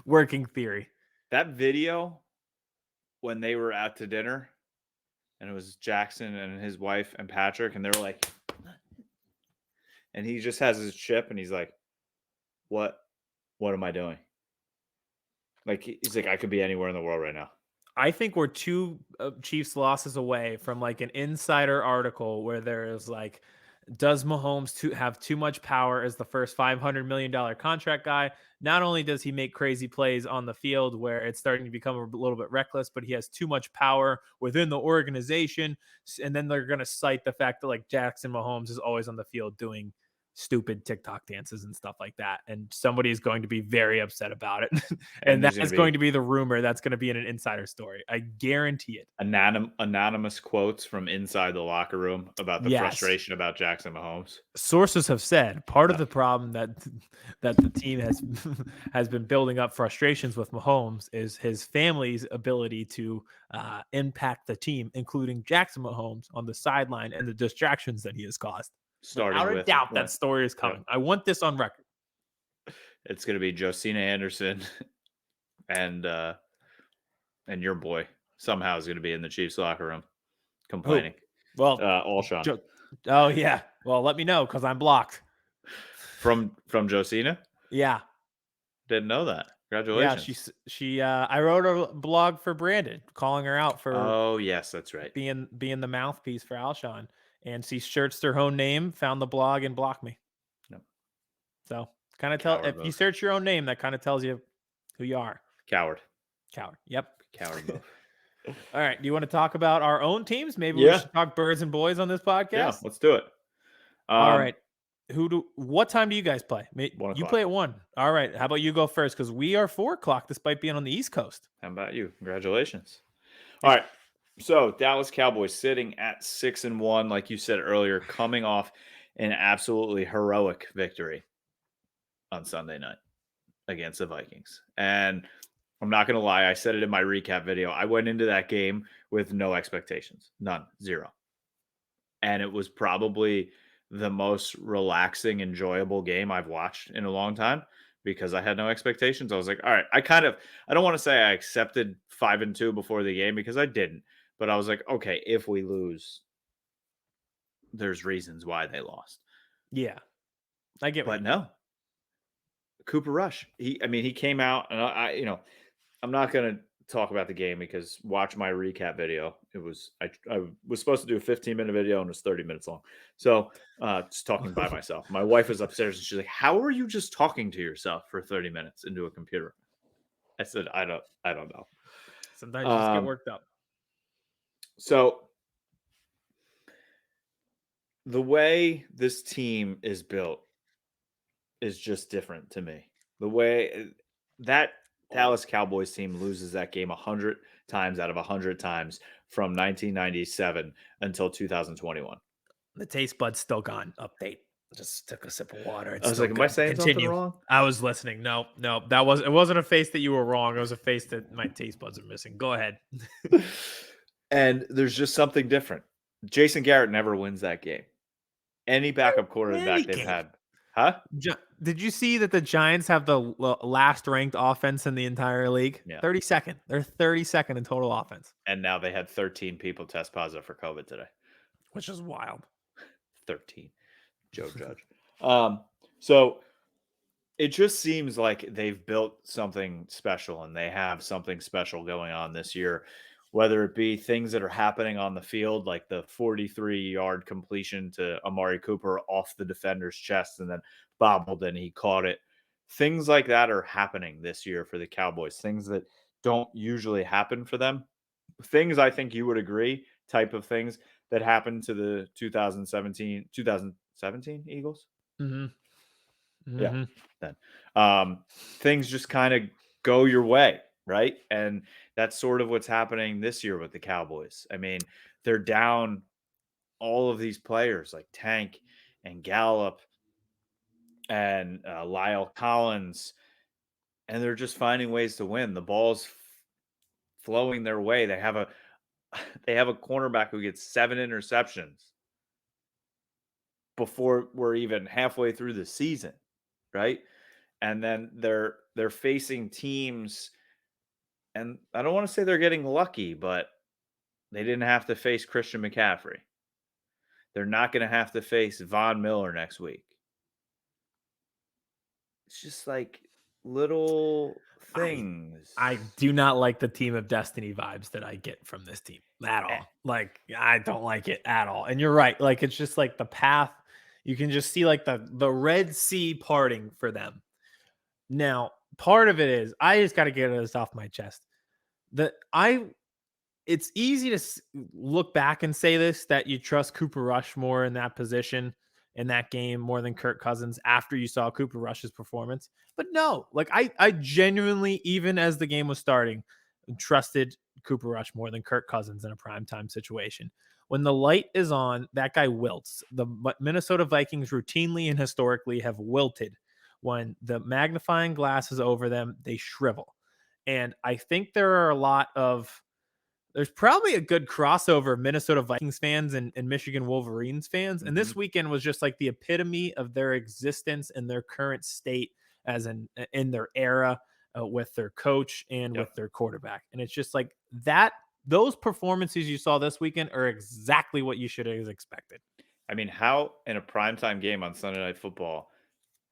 working theory. That video when they were out to dinner and it was Jackson and his wife and Patrick and they were like, and he just has his chip and he's like, what am I doing? Like, he's like, I could be anywhere in the world right now. I think we're two Chiefs losses away from like an insider article where there is like, does Mahomes have too much power as the first $500 million contract guy? Not only does he make crazy plays on the field where it's starting to become a little bit reckless, but he has too much power within the organization. And then they're going to cite the fact that like Jackson Mahomes is always on the field doing stupid TikTok dances and stuff like that. And somebody is going to be very upset about it. and that is going to be the rumor that's going to be in an insider story. I guarantee it. Anonymous quotes from inside the locker room about the frustration about Jackson Mahomes. Sources have said part of the problem that the team has been building up frustrations with Mahomes is his family's ability to impact the team, including Jackson Mahomes on the sideline and the distractions that he has caused. Without a doubt, that story is coming. I want this on record. It's going to be Josina Anderson and your boy somehow is going to be in the Chiefs locker room complaining. Well, Alshon. Oh yeah. Well, let me know because I'm blocked. From Josina? Yeah. Didn't know that. Congratulations. Yeah, she I wrote a blog for Brandon calling her out for Oh yes, that's right. Being the mouthpiece for Alshon. And she searched her own name, found the blog, and blocked me. No. So kind of if you search your own name, that kind of tells you who you are. Coward. Yep. Coward move. All right. Do you want to talk about our own teams? Maybe we should talk birds and boys on this podcast. Yeah, let's do it. All right. What time do you guys play? You play at 1. All right. How about you go first? Because we are 4 o'clock despite being on the East Coast. How about you? Congratulations. All right. So Dallas Cowboys sitting at 6-1, like you said earlier, coming off an absolutely heroic victory on Sunday night against the Vikings. And I'm not going to lie, I said it in my recap video. I went into that game with no expectations, none, zero. And it was probably the most relaxing, enjoyable game I've watched in a long time because I had no expectations. I was like, all right, I don't want to say I accepted 5-2 before the game because I didn't. But I was like, okay, if we lose, there's reasons why they lost. Yeah, I get. But no, Cooper Rush. He came out, and I'm not gonna talk about the game because watch my recap video. It was I was supposed to do a 15-minute video and it was 30 minutes long. So just talking by myself. My wife was upstairs and she's like, "How are you just talking to yourself for 30 minutes into a computer?" I said, "I don't know." Sometimes you just get worked up. So the way this team is built is just different to me. The way that Dallas Cowboys team loses that game 100 times out of 100 times from 1997 until 2021. The taste bud's still gone. Update. Just took a sip of water. I was like, am I saying something wrong? I was listening. No, it wasn't a face that you were wrong. It was a face that my taste buds are missing. Go ahead. And there's just something different. Jason Garrett never wins that game. Any backup quarterback they've had. Huh? Did you see that the Giants have the last ranked offense in the entire league? Yeah. 32nd. They're 32nd in total offense. And now they had 13 people test positive for COVID today. Which is wild. 13. Joe Judge. So it just seems like they've built something special and they have something special going on this year, whether it be things that are happening on the field, like the 43-yard completion to Amari Cooper off the defender's chest and then bobbled and he caught it. Things like that are happening this year for the Cowboys, things that don't usually happen for them. things I think you would agree, type of things that happened to the 2017 Eagles. Mm-hmm. Yeah. Mm-hmm. Then things just kind of go your way, right? And that's sort of what's happening this year with the Cowboys. I mean, they're down all of these players like Tank and Gallup and Lyle Collins, and they're just finding ways to win. The ball's flowing their way. They have a they have a cornerback who gets 7 interceptions before we're even halfway through the season, right? And then they're facing teams, and I don't want to say they're getting lucky, but they didn't have to face Christian McCaffrey. They're not going to have to face Von Miller next week. It's just like little things. I do not like the Team of Destiny vibes that I get from this team at all. Like, I don't like it at all. And you're right. Like, it's just like the path. You can just see like the Red Sea parting for them. Now, part of it is I just got to get this off my chest. It's easy to look back and say this, that you trust Cooper Rush more in that position in that game more than Kirk Cousins after you saw Cooper Rush's performance. But no, like I genuinely, even as the game was starting, trusted Cooper Rush more than Kirk Cousins in a primetime situation. When the light is on, that guy wilts. The Minnesota Vikings routinely and historically have wilted. When the magnifying glass is over them, they shrivel. And I think there's probably a good crossover of Minnesota Vikings fans and Michigan Wolverines fans. And this weekend was just like the epitome of their existence and their current state as in their era with their coach and with their quarterback. And it's just like those performances you saw this weekend are exactly what you should have expected. I mean, how in a primetime game on Sunday Night Football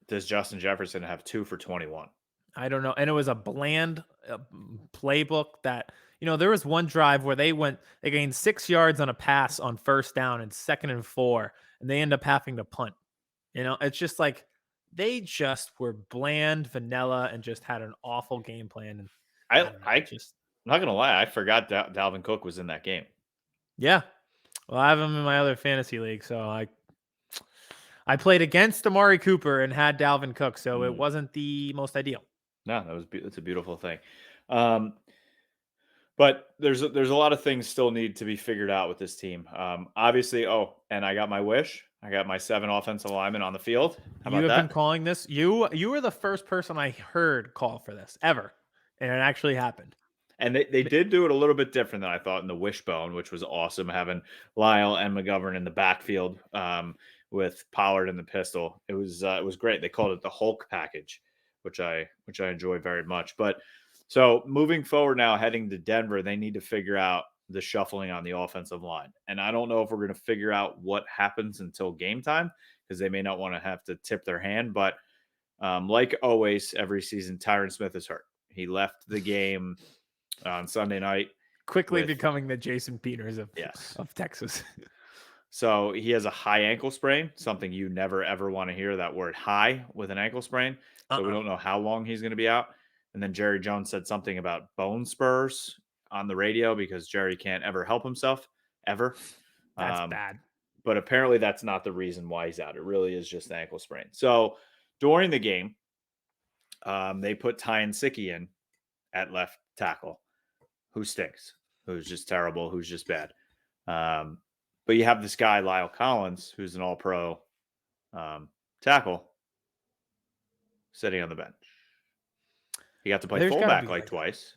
does Justin Jefferson have 2 for 21? I don't know. And it was a bland playbook that, there was one drive where they gained 6 yards on a pass on first down and 2nd and 4, and they end up having to punt. It's just like they just were bland, vanilla, and just had an awful game plan. And I'm not going to lie. I forgot Dalvin Cook was in that game. Yeah. Well, I have him in my other fantasy league. So I played against Amari Cooper and had Dalvin Cook. So it wasn't the most ideal. No, that's a beautiful thing. But there's a lot of things still need to be figured out with this team. Obviously, and I got my wish. I got my 7 offensive linemen on the field. How about that? You have been calling this. You were the first person I heard call for this ever, and it actually happened. And they did do it a little bit different than I thought in the wishbone, which was awesome, having Lyle and McGovern in the backfield with Pollard in the pistol. It was great. They called it the Hulk package, which I enjoy very much. But so moving forward now, heading to Denver, they need to figure out the shuffling on the offensive line. And I don't know if we're going to figure out what happens until game time, because they may not want to have to tip their hand. But like always, every season, Tyron Smith is hurt. He left the game on Sunday night. Quickly becoming the Jason Peters of Texas. So he has a high ankle sprain, something you never, ever want to hear that word high with an ankle sprain. So we don't know how long he's going to be out. And then Jerry Jones said something about bone spurs on the radio because Jerry can't ever help himself, ever. That's bad. But apparently that's not the reason why he's out. It really is just an ankle sprain. So during the game, they put Ty Nsekhe in at left tackle, who stinks, who's just terrible, who's just bad. But you have this guy, Lyle Collins, who's an all-pro tackle, sitting on the bench. He got to play fullback like twice.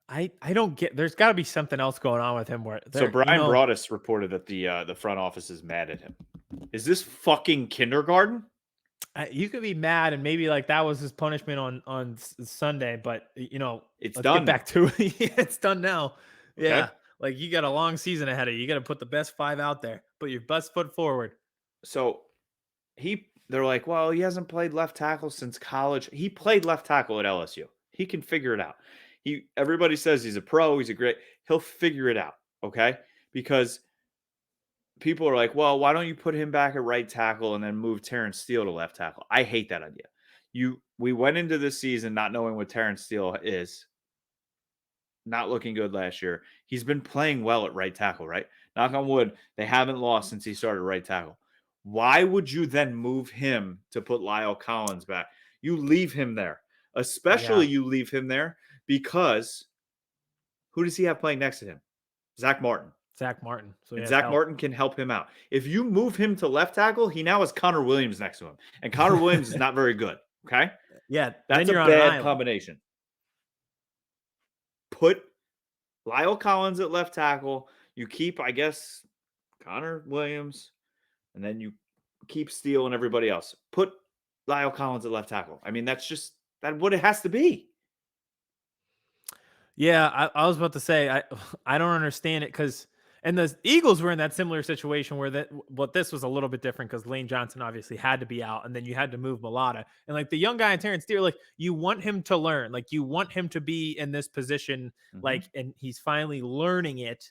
I don't get. There's got to be something else going on with him. So Brian Broaddus reported that the front office is mad at him. Is this fucking kindergarten? You could be mad, and maybe like that was his punishment on Sunday. But it's let's done. Get back to it. It's done now. Okay. Yeah, like you got a long season ahead of you. You got to put the best 5 out there. Put your best foot forward. So they're like, well, he hasn't played left tackle since college. He played left tackle at LSU. He can figure it out. Everybody says he's a pro. He'll figure it out. Okay. Because people are like, well, why don't you put him back at right tackle and then move Terrence Steele to left tackle? I hate that idea. We went into this season not knowing what Terrence Steele is. not looking good last year. He's been playing well at right tackle, right? Knock on wood, they haven't lost since he started right tackle. Why would you then move him to put Lyle Collins back? You leave him there. Especially you leave him there because who does he have playing next to him? Zach Martin. Zach Martin. So And Zach Martin can help him out. If you move him to left tackle, he now has Connor Williams next to him. And Connor Williams is not very good. Okay? Yeah. That's a bad combination. Put Lyle Collins at left tackle. You keep, I guess, Connor Williams. And then you keep Steele and everybody else. Put Lyle Collins at left tackle. I mean, that's what it has to be. Yeah, I was about to say I don't understand it because and the Eagles were in that similar situation where this was a little bit different because Lane Johnson obviously had to be out and then you had to move Mulata and like the young guy in Terrence Steele, like you want him to learn, like you want him to be in this position, like and he's finally learning it.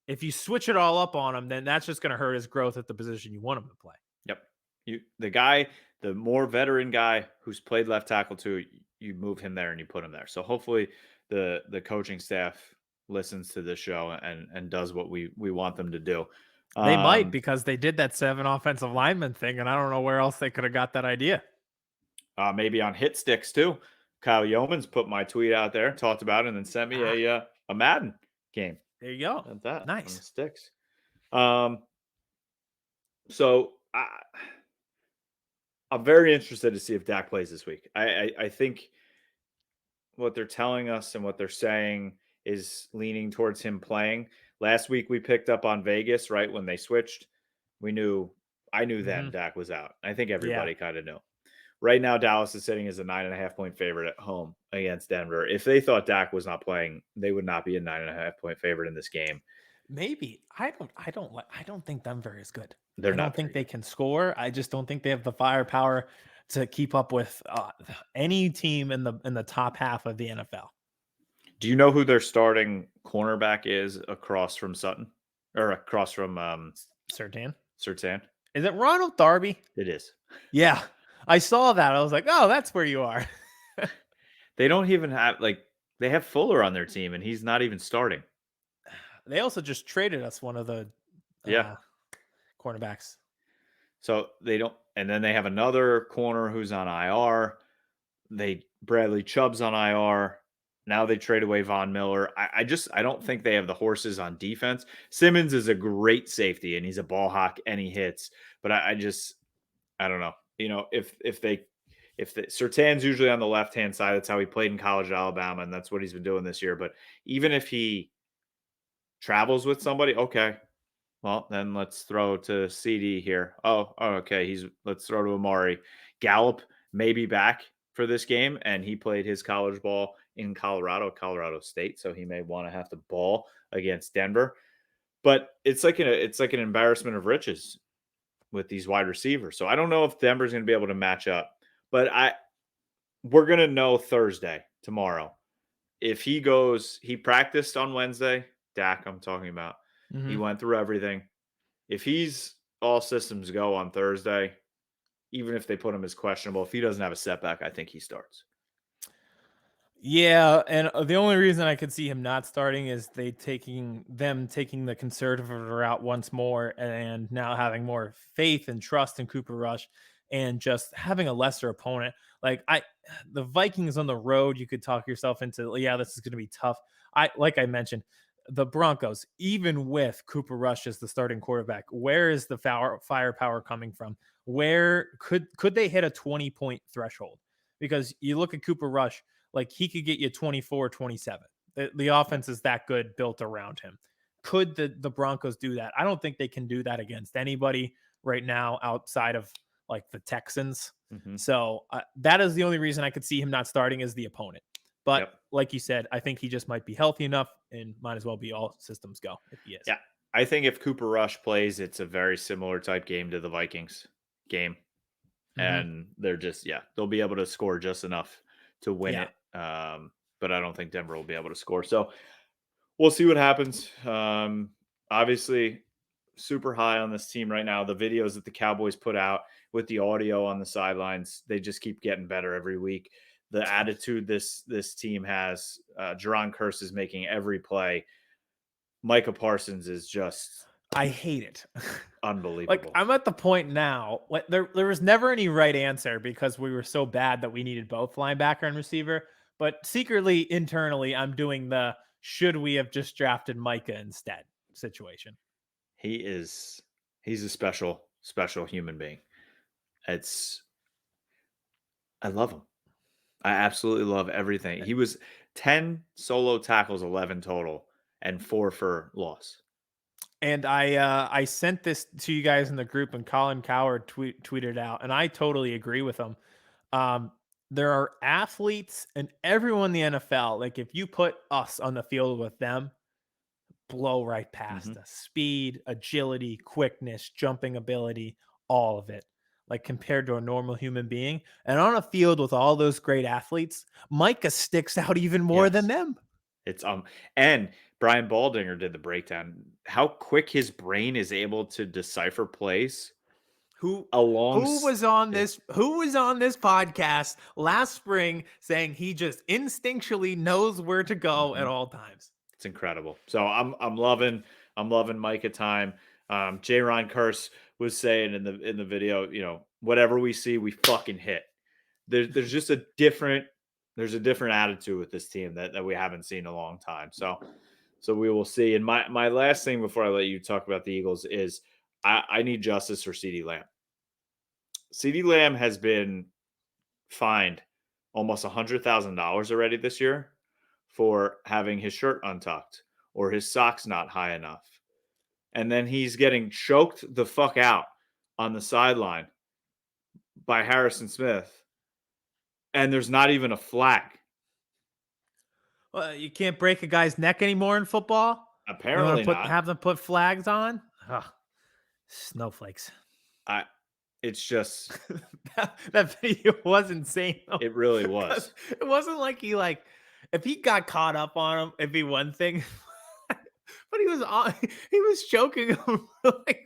If you switch it all up on him, then that's just going to hurt his growth at the position you want him to play. Yep. The more veteran guy who's played left tackle too, you move him there and you put him there. So hopefully the coaching staff listens to this show and does what we want them to do. They might because they did that 7 offensive lineman thing, and I don't know where else they could have got that idea. Maybe on hit sticks too. Kyle Yeomans put my tweet out there, talked about it, and then sent me a Madden game. There you go. At that. Nice. On the sticks. So I'm very interested to see if Dak plays this week. I think what they're telling us and what they're saying is leaning towards him playing. Last week we picked up on Vegas, right? When they switched, I knew then Dak was out. I think everybody kind of knew. Right now, Dallas is sitting as a 9.5-point favorite at home against Denver. If they thought Dak was not playing, they would not be a 9.5-point favorite in this game. Maybe. I don't think Denver is good. I don't think they can score. I just don't think they have the firepower to keep up with any team in the top half of the NFL. Do you know who their starting cornerback is across from Sutton or across from Surtain? Is it Ronald Darby? It is. Yeah, I saw that. I was like, oh, that's where you are. They don't even have they have Fuller on their team and he's not even starting. They also just traded us one of the cornerbacks. So they don't, and then they have another corner who's on IR. Bradley Chubb's on IR. Now they trade away Von Miller. I don't think they have the horses on defense. Simmons is a great safety and he's a ball hawk and he hits. But I don't know. You know, if Surtain's usually on the left-hand side, that's how he played in college at Alabama, and that's what he's been doing this year. But even if he travels with somebody, okay, well, then let's throw to CD here. Okay. Let's throw to Amari. Gallup may be back for this game, and he played his college ball in Colorado State, so he may want to have to ball against Denver. But it's like an embarrassment of riches with these wide receivers. So I don't know if Denver's going to be able to match up. But we're going to know tomorrow. If he practiced on Wednesday, Dak I'm talking about. Mm-hmm. He went through everything. If he's all systems go on Thursday, even if they put him as questionable, if he doesn't have a setback, I think he starts. Yeah, and the only reason I could see him not starting is taking the conservative route once more and now having more faith and trust in Cooper Rush and just having a lesser opponent. Like the Vikings on the road, you could talk yourself into, this is going to be tough. Like I mentioned, the Broncos, even with Cooper Rush as the starting quarterback, where is the firepower coming from? Where could they hit a 20-point threshold? Because you look at Cooper Rush, like he could get you 24, 27. The offense is that good built around him. Could the Broncos do that? I don't think they can do that against anybody right now outside of like the Texans. Mm-hmm. So that is the only reason I could see him not starting as the opponent. But like you said, I think he just might be healthy enough and might as well be all systems go if he is. Yeah, I think if Cooper Rush plays, it's a very similar type game to the Vikings game. Mm-hmm. And they're just, they'll be able to score just enough to win it. But I don't think Denver will be able to score. So we'll see what happens. Obviously, super high on this team right now. The videos that the Cowboys put out with the audio on the sidelines, they just keep getting better every week. the attitude this team has. Jerron Kearse is making every play. Micah Parsons is just I hate it. unbelievable. Like, I'm at the point now, like there was never any right answer because we were so bad that we needed both linebacker and receiver. But secretly, internally, I'm doing the should we have just drafted Micah instead situation. He's a special human being. I love him. I absolutely love everything. He was 10 solo tackles, 11 total, and 4 for loss. And I sent this to you guys in the group, and Colin Coward tweeted out, and I totally agree with him. There are athletes and everyone in the NFL. Like, if you put us on the field with them, blow right past us. Speed, agility, quickness, jumping ability, all of it. Like, compared to a normal human being. And on a field with all those great athletes, Micah sticks out even more than them. It's and Brian Baldinger did the breakdown. How quick his brain is able to decipher plays. Who was on this podcast last spring saying he just instinctually knows where to go at all times. It's incredible. So I'm loving Micah time. Ron Kearse was saying in the video, you know, whatever we see, we fucking hit. There's just a different attitude with this team that we haven't seen in a long time. So we will see. And my last thing before I let you talk about the Eagles is I need justice for CeeDee Lamb. CeeDee Lamb has been fined almost $100,000 already this year for having his shirt untucked or his socks not high enough. And then he's getting choked the fuck out on the sideline by Harrison Smith. And there's not even a flag. Well, you can't break a guy's neck anymore in football? Apparently not. Have them put flags on? Ugh. Snowflakes. It's just that video was insane. Though. It really was. It wasn't like if he got caught up on him, it'd be one thing. But he was choking him for like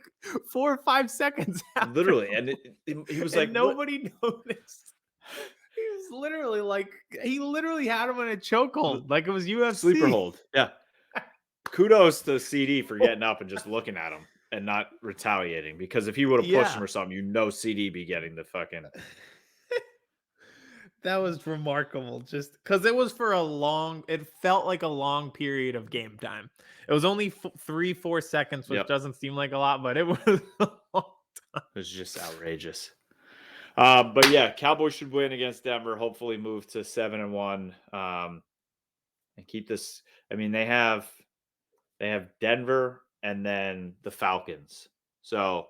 4 or 5 seconds. Literally, and he was like, nobody noticed. He was literally he literally had him in a chokehold, like it was UFC. Sleeper hold. Yeah. Kudos to CD for getting up and just looking at him and not retaliating, because if he would have pushed him or something, CD be getting the fucking. That was remarkable, just because it was it felt like a long period of game time. It was only 3-4 seconds, which doesn't seem like a lot, but it was a long time. It was just outrageous. But yeah, Cowboys should win against Denver, hopefully move to 7-1, and keep this. I mean, they have Denver and then the Falcons. So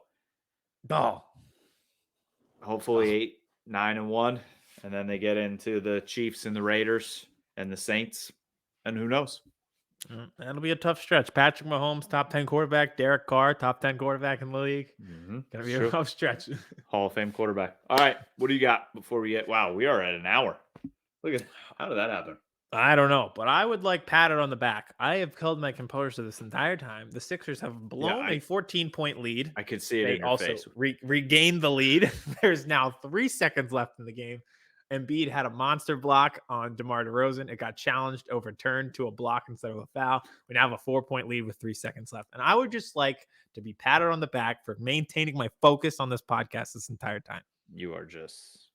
hopefully 8-9-1. And then they get into the Chiefs and the Raiders and the Saints. And who knows? That'll be a tough stretch. Patrick Mahomes, top 10 quarterback. Derek Carr, top 10 quarterback in the league. Gonna be a tough stretch. Hall of Fame quarterback. All right. What do you got before we get? Wow, we are at an hour. Look at how did that happen? I don't know, but I would like pat it on the back. I have held my composure this entire time. The Sixers have blown a 14-point lead. I could see it in your also face. Regained the lead. There's now 3 seconds left in the game. Embiid had a monster block on DeMar DeRozan. It got challenged, overturned to a block instead of a foul. We now have a 4-point lead with 3 seconds left. And I would just like to be patted on the back for maintaining my focus on this podcast this entire time. You are just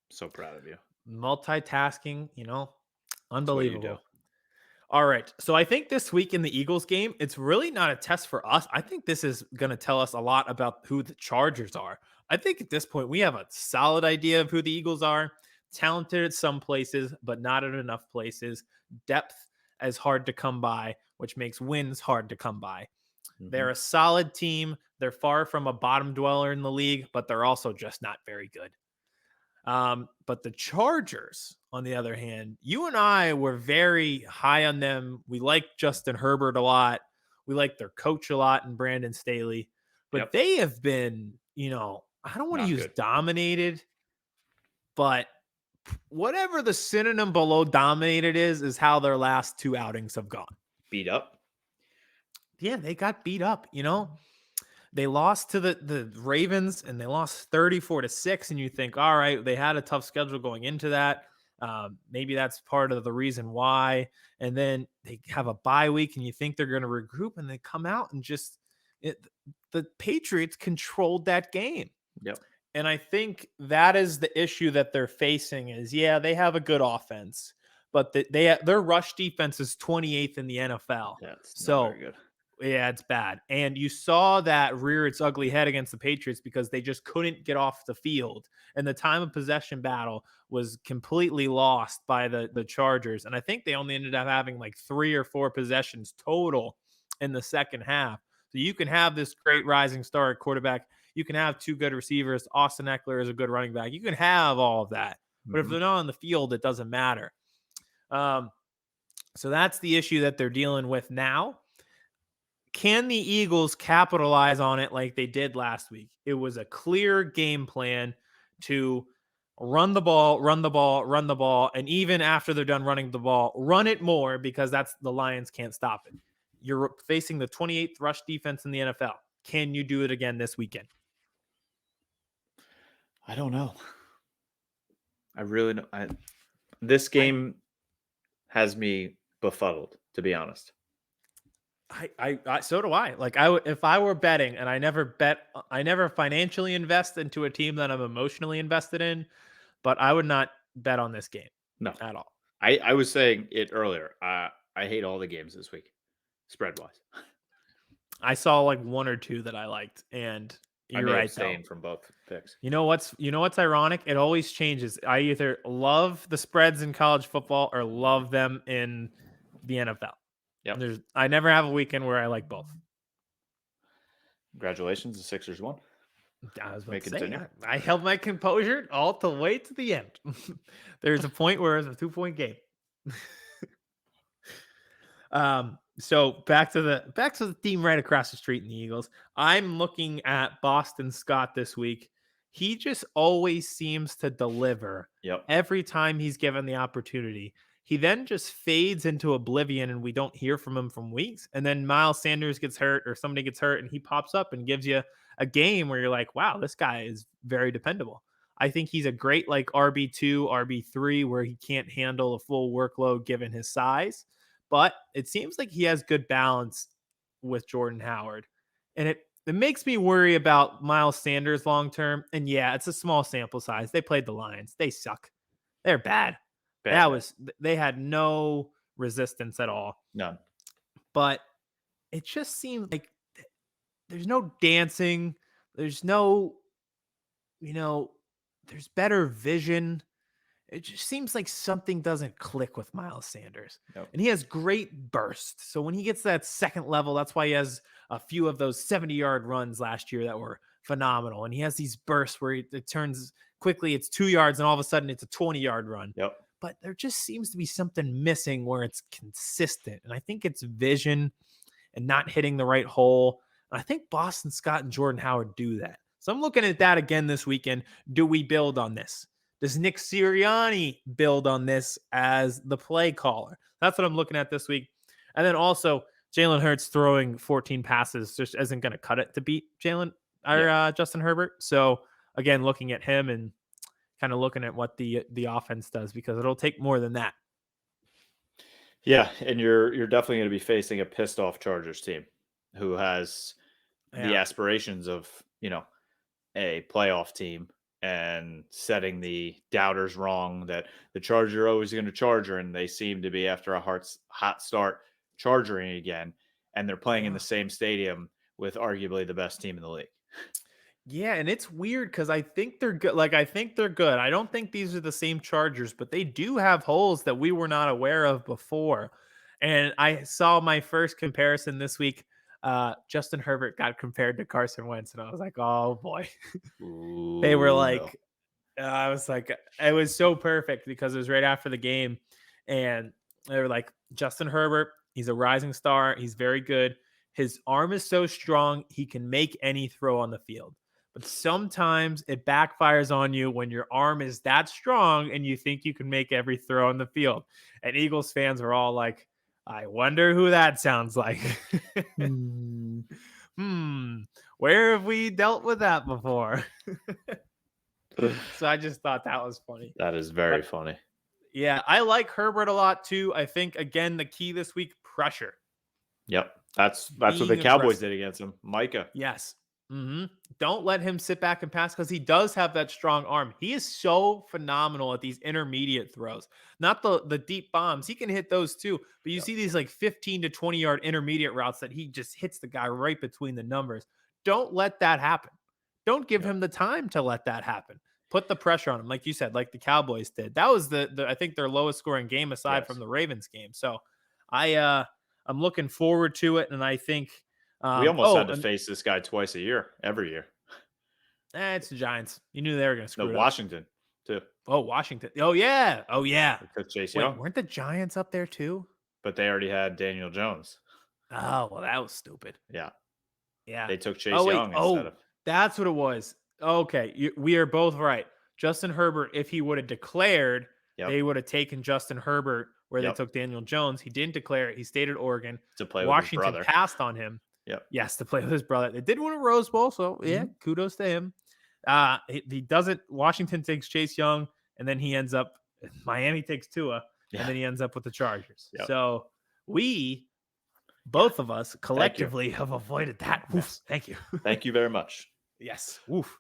so proud of you. Multitasking, unbelievable. All right. So I think this week in the Eagles game, it's really not a test for us. I think this is going to tell us a lot about who the Chargers are. I think at this point, we have a solid idea of who the Eagles are. Talented at some places, but not at enough places. Depth is hard to come by, which makes wins hard to come by. They're a solid team. They're far from a bottom dweller in the league, but they're also just not very good. But the Chargers, on the other hand, you and I were very high on them. We like Justin Herbert a lot. We like their coach a lot, and Brandon Staley. But they have been, I don't want to use dominated, but whatever the synonym below dominated is how their last 2 outings have gone. Beat up? Yeah, they got beat up, They lost to the Ravens, and they lost 34-6, and you think, all right, they had a tough schedule going into that. Maybe that's part of the reason why. And then they have a bye week and you think they're going to regroup and they come out and the Patriots controlled that game. Yep. And I think that is the issue that they're facing is, yeah, they have a good offense, but their rush defense is 28th in the NFL. Yeah, it's so not very good. yeah, it's bad. And you saw that rear its ugly head against the Patriots because they just couldn't get off the field. And the time of possession battle was completely lost by the Chargers. And I think they only ended up having like 3 or 4 possessions total in the second half. So you can have this great rising star at quarterback. You can have 2 good receivers. Austin Eckler is a good running back. You can have all of that. But if they're not on the field, it doesn't matter. So that's the issue that they're dealing with now. Can the Eagles capitalize on it like they did last week? It was a clear game plan to run the ball, run the ball, run the ball. And even after they're done running the ball, run it more because the Lions can't stop it. You're facing the 28th rush defense in the NFL. Can you do it again this weekend? I don't know. I really don't. This game has me befuddled, to be honest. I so do I. Like if I were betting, and I never financially invest into a team that I'm emotionally invested in, but I would not bet on this game. No, at all. I was saying it earlier. I hate all the games this week, spread wise. I saw like 1 or 2 that I liked, and you're right. Abstain from both picks. You know what's ironic? It always changes. I either love the spreads in college football or love them in the NFL. Yep. I never have a weekend where I like both. Congratulations, the Sixers won. I was about to say, I held my composure all the way to the end. There's a point where it's a 2-point game. So back to the team right across the street in the Eagles. I'm looking at Boston Scott this week. He just always seems to deliver. Yep. Every time he's given the opportunity. He then just fades into oblivion and we don't hear from him from weeks. And then Miles Sanders gets hurt or somebody gets hurt and he pops up and gives you a game where you're like, wow, this guy is very dependable. I think he's a great like RB2, RB3 where he can't handle a full workload given his size. But it seems like he has good balance with Jordan Howard. And it makes me worry about Miles Sanders long term. And yeah, it's a small sample size. They played the Lions. They suck. They're bad. They had no resistance at all. None. But it just seems like there's no dancing. There's no, there's better vision. It just seems like something doesn't click with Miles Sanders. Nope. And he has great bursts. So when he gets to that second level, that's why he has a few of those 70-yard runs last year that were phenomenal. And he has these bursts where it turns quickly, it's 2 yards, and all of a sudden it's a 20-yard run. Yep. But there just seems to be something missing where it's consistent. And I think it's vision and not hitting the right hole. And I think Boston Scott and Jordan Howard do that. So I'm looking at that again this weekend. Do we build on this? Does Nick Sirianni build on this as the play caller? That's what I'm looking at this week. And then also Jalen Hurts throwing 14 passes just isn't going to cut it to beat Justin Herbert. So again, looking at him and kind of looking at what the offense does because it'll take more than that. Yeah, and you're definitely going to be facing a pissed off Chargers team who has the aspirations of, a playoff team and setting the doubters wrong that the Chargers are always going to charger, and they seem to be after a hot start charging again, and they're playing in the same stadium with arguably the best team in the league. Yeah, and it's weird because I think they're good. I think they're good. I don't think these are the same Chargers, but they do have holes that we were not aware of before. And I saw my first comparison this week. Justin Herbert got compared to Carson Wentz, and I was like, oh boy. Ooh, they were like, I was like, it was so perfect because it was right after the game. And they were like, Justin Herbert, he's a rising star. He's very good. His arm is so strong, he can make any throw on the field. But sometimes it backfires on you when your arm is that strong and you think you can make every throw on the field. And Eagles fans were all like, I wonder who that sounds like. Where have we dealt with that before? So I just thought that was funny. That is very funny. Yeah, I like Herbert a lot too. I think again the key this week, pressure. Yep. That's what the Being Cowboys aggressive. did against him. Micah. Yes. Don't let him sit back and pass because he does have that strong arm. He is so phenomenal at these intermediate throws, not the deep bombs. He can hit those too, but you see these like 15 to 20 yard intermediate routes that he just hits the guy right between the numbers. Don't let that happen. Don't give him the time to let that happen. Put the pressure on him, like you said, like the Cowboys did. That was the I think their lowest scoring game aside from Yes. the Ravens game. So I'm looking forward to it, and I think We almost had to and face this guy twice a year, every year. it's the Giants. You knew they were going to No, screw it up. Washington too. Oh, Washington. Oh yeah. Oh yeah. They took Chase Wait, Young, weren't the Giants up there too? but they already had Daniel Jones. Oh well, that was stupid. Yeah. Yeah. They took Chase Oh wait. Young instead of. That's what it was. Okay, we are both right. Justin Herbert, if he would have declared, Yep. they would have taken Justin Herbert where they Yep. took Daniel Jones. He didn't declare it. He stayed at Oregon. To play with his Washington brother. passed on him. Yep. Yes, to play with his brother. They did win a Rose Bowl, so yeah, kudos to him. He doesn't. Washington takes Chase Young, and then he ends up. Miami takes Tua, and then he ends up with the Chargers. Yep. So both of us collectively have avoided that. Oof, thank you. Thank you very much. Yes. Oof.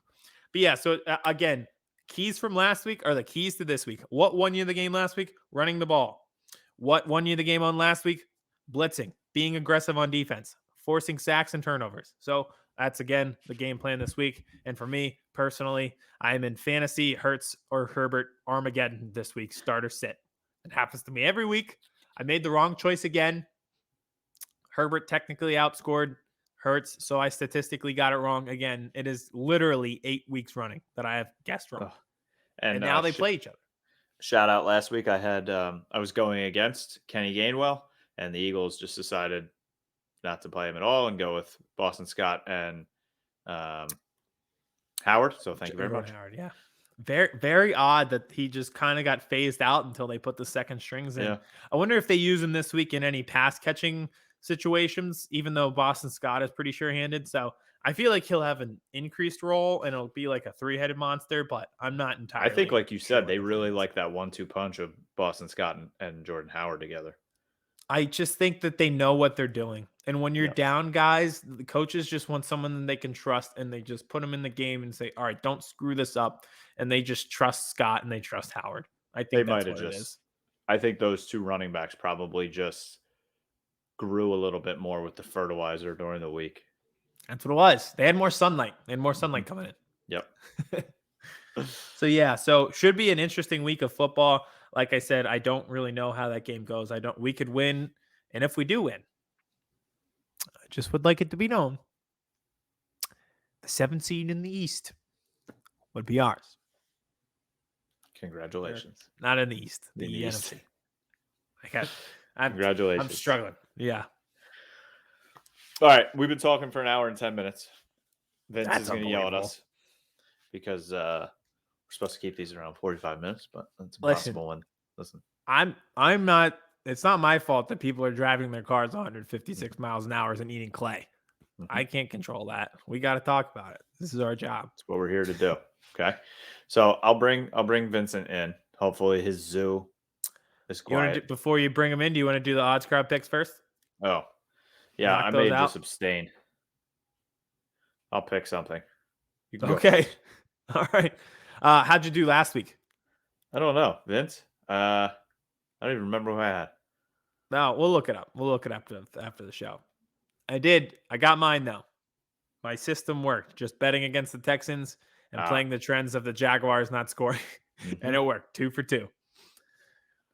But yeah, so again, keys from last week are the keys to this week. What won you the game last week? Running the ball. What won you the game on last week? Blitzing, being aggressive on defense, forcing sacks and turnovers. So that's, again, the game plan this week. And for me, personally, I'm in fantasy Hurts or Herbert Armageddon this week, start or sit. It happens to me every week. I made the wrong choice again. Herbert technically outscored Hurts, so I statistically got it wrong again. It is literally 8 weeks running that I have guessed wrong. And now they play each other. Shout out last week. I had I was going against Kenny Gainwell, and the Eagles just decided not to play him at all and go with Boston Scott and Howard. So thank you very much. Howard, yeah. Very, very odd that he just kind of got phased out until they put the second strings in. Yeah. I wonder if they use him this week in any pass catching situations, even though Boston Scott is pretty sure-handed. So I feel like he'll have an increased role and it'll be like a three-headed monster, but I'm not entirely I think, like you said, they sure. really like that 1-2 punch of Boston Scott and Jordan Howard together. I just think that they know what they're doing. And when you're down guys, the coaches just want someone that they can trust, and they just put them in the game and say, all right, don't screw this up. And they just trust Scott and they trust Howard. I think that's what it is. I think those two running backs probably just grew a little bit more with the fertilizer during the week. That's what it was. They had more sunlight. They had more sunlight coming in. Yep. So should be an interesting week of football. Like I said, I don't really know how that game goes. We could win. And if we do win, I just would like it to be known, the 7th seed in the East would be ours. Congratulations. Not in the East, the East. NFC. Congratulations. I'm struggling. Yeah. All right. We've been talking for an hour and 10 minutes. Vince That's is going to yell at unbelievable. us because we're supposed to keep these around 45 minutes, but that's impossible. Listen, I'm not, it's not my fault that people are driving their cars 156 miles an hour and eating clay. I can't control that. We got to talk about it. This is our job. That's what we're here to do. Okay. So I'll bring Vincent in. Hopefully his zoo is quiet. Before you bring him in, do you want to do the odds crowd picks first? Oh, yeah. Knock I those may out? just abstain. I'll pick something. You can go Okay. first. All right. How'd you do last week? I don't know, Vince. I don't even remember who I had. No, we'll look it up. We'll look it up after the show. I got mine though. My system worked. Just betting against the Texans and playing the trends of the Jaguars not scoring. And it worked. 2 for 2.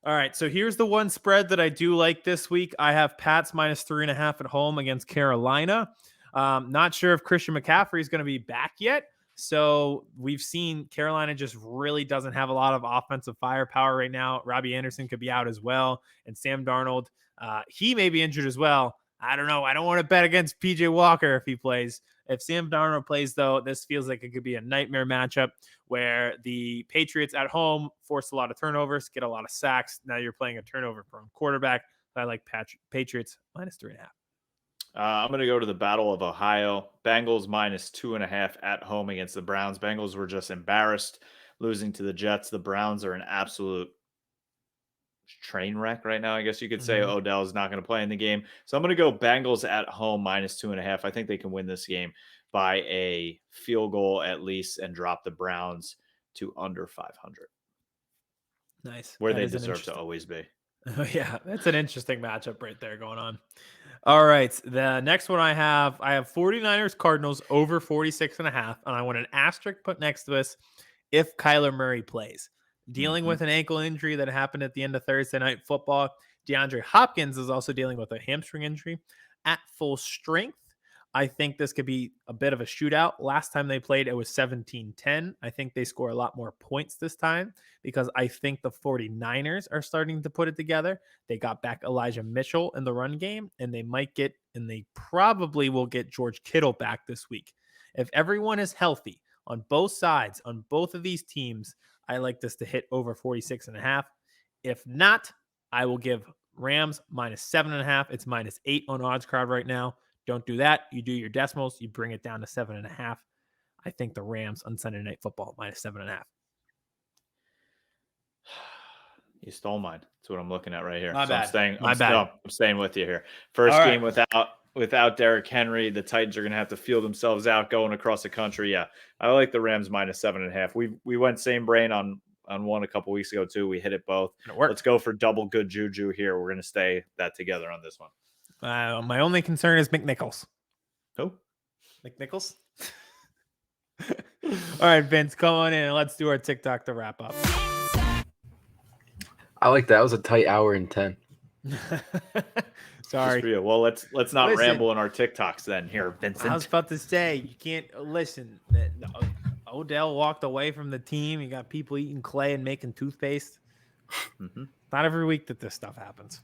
All right. So here's the one spread that I do like this week. I have Pats -3.5 at home against Carolina. Not sure if Christian McCaffrey is going to be back yet. So we've seen Carolina just really doesn't have a lot of offensive firepower right now. Robbie Anderson could be out as well. And Sam Darnold, he may be injured as well. I don't know. I don't want to bet against PJ Walker if he plays. If Sam Darnold plays, though, this feels like it could be a nightmare matchup where the Patriots at home force a lot of turnovers, get a lot of sacks. Now you're playing a turnover-prone quarterback. I like Patriots -3.5. I'm going to go to the Battle of Ohio. Bengals -2.5 at home against the Browns. Bengals were just embarrassed losing to the Jets. The Browns are an absolute train wreck right now. I guess you could say Odell is not going to play in the game. So I'm going to go Bengals at home -2.5. I think they can win this game by a field goal at least and drop the Browns to under 500. Nice. Where That they is an deserve to always be. Oh, yeah, that's an interesting matchup right there going on. All right, the next one I have 49ers Cardinals over 46.5, and I want an asterisk put next to this if Kyler Murray plays. Dealing with an ankle injury that happened at the end of Thursday Night Football. DeAndre Hopkins is also dealing with a hamstring injury. At full strength, I think this could be a bit of a shootout. Last time they played, it was 17-10. I think they score a lot more points this time because I think the 49ers are starting to put it together. They got back Elijah Mitchell in the run game, and they probably will get George Kittle back this week. If everyone is healthy on both sides, on both of these teams, I like this to hit over 46.5. If not, I will give Rams -7.5. It's -8 on Odds Card right now. Don't do that. You do your decimals. You bring it down to 7.5. I think the Rams on Sunday Night Football -7.5. You stole mine. That's what I'm looking at right here. My bad. I'm staying with you here. First All game right. without Derrick Henry. The Titans are going to have to feel themselves out going across the country. Yeah, I like the Rams -7.5. We went same brain on one a couple weeks ago too. We hit it both. And it worked. Let's go for double good juju here. We're going to stay that together on this one. My only concern is McNichols. Who? McNichols? All right, Vince, come on in and let's do our TikTok to wrap up. I like that. It was a tight hour and 10. Sorry. For you. Well, let's not Listen. ramble in our TikToks then here, Vincent. I was about to say, you can't listen. Odell walked away from the team. You got people eating clay and making toothpaste. Not every week that this stuff happens.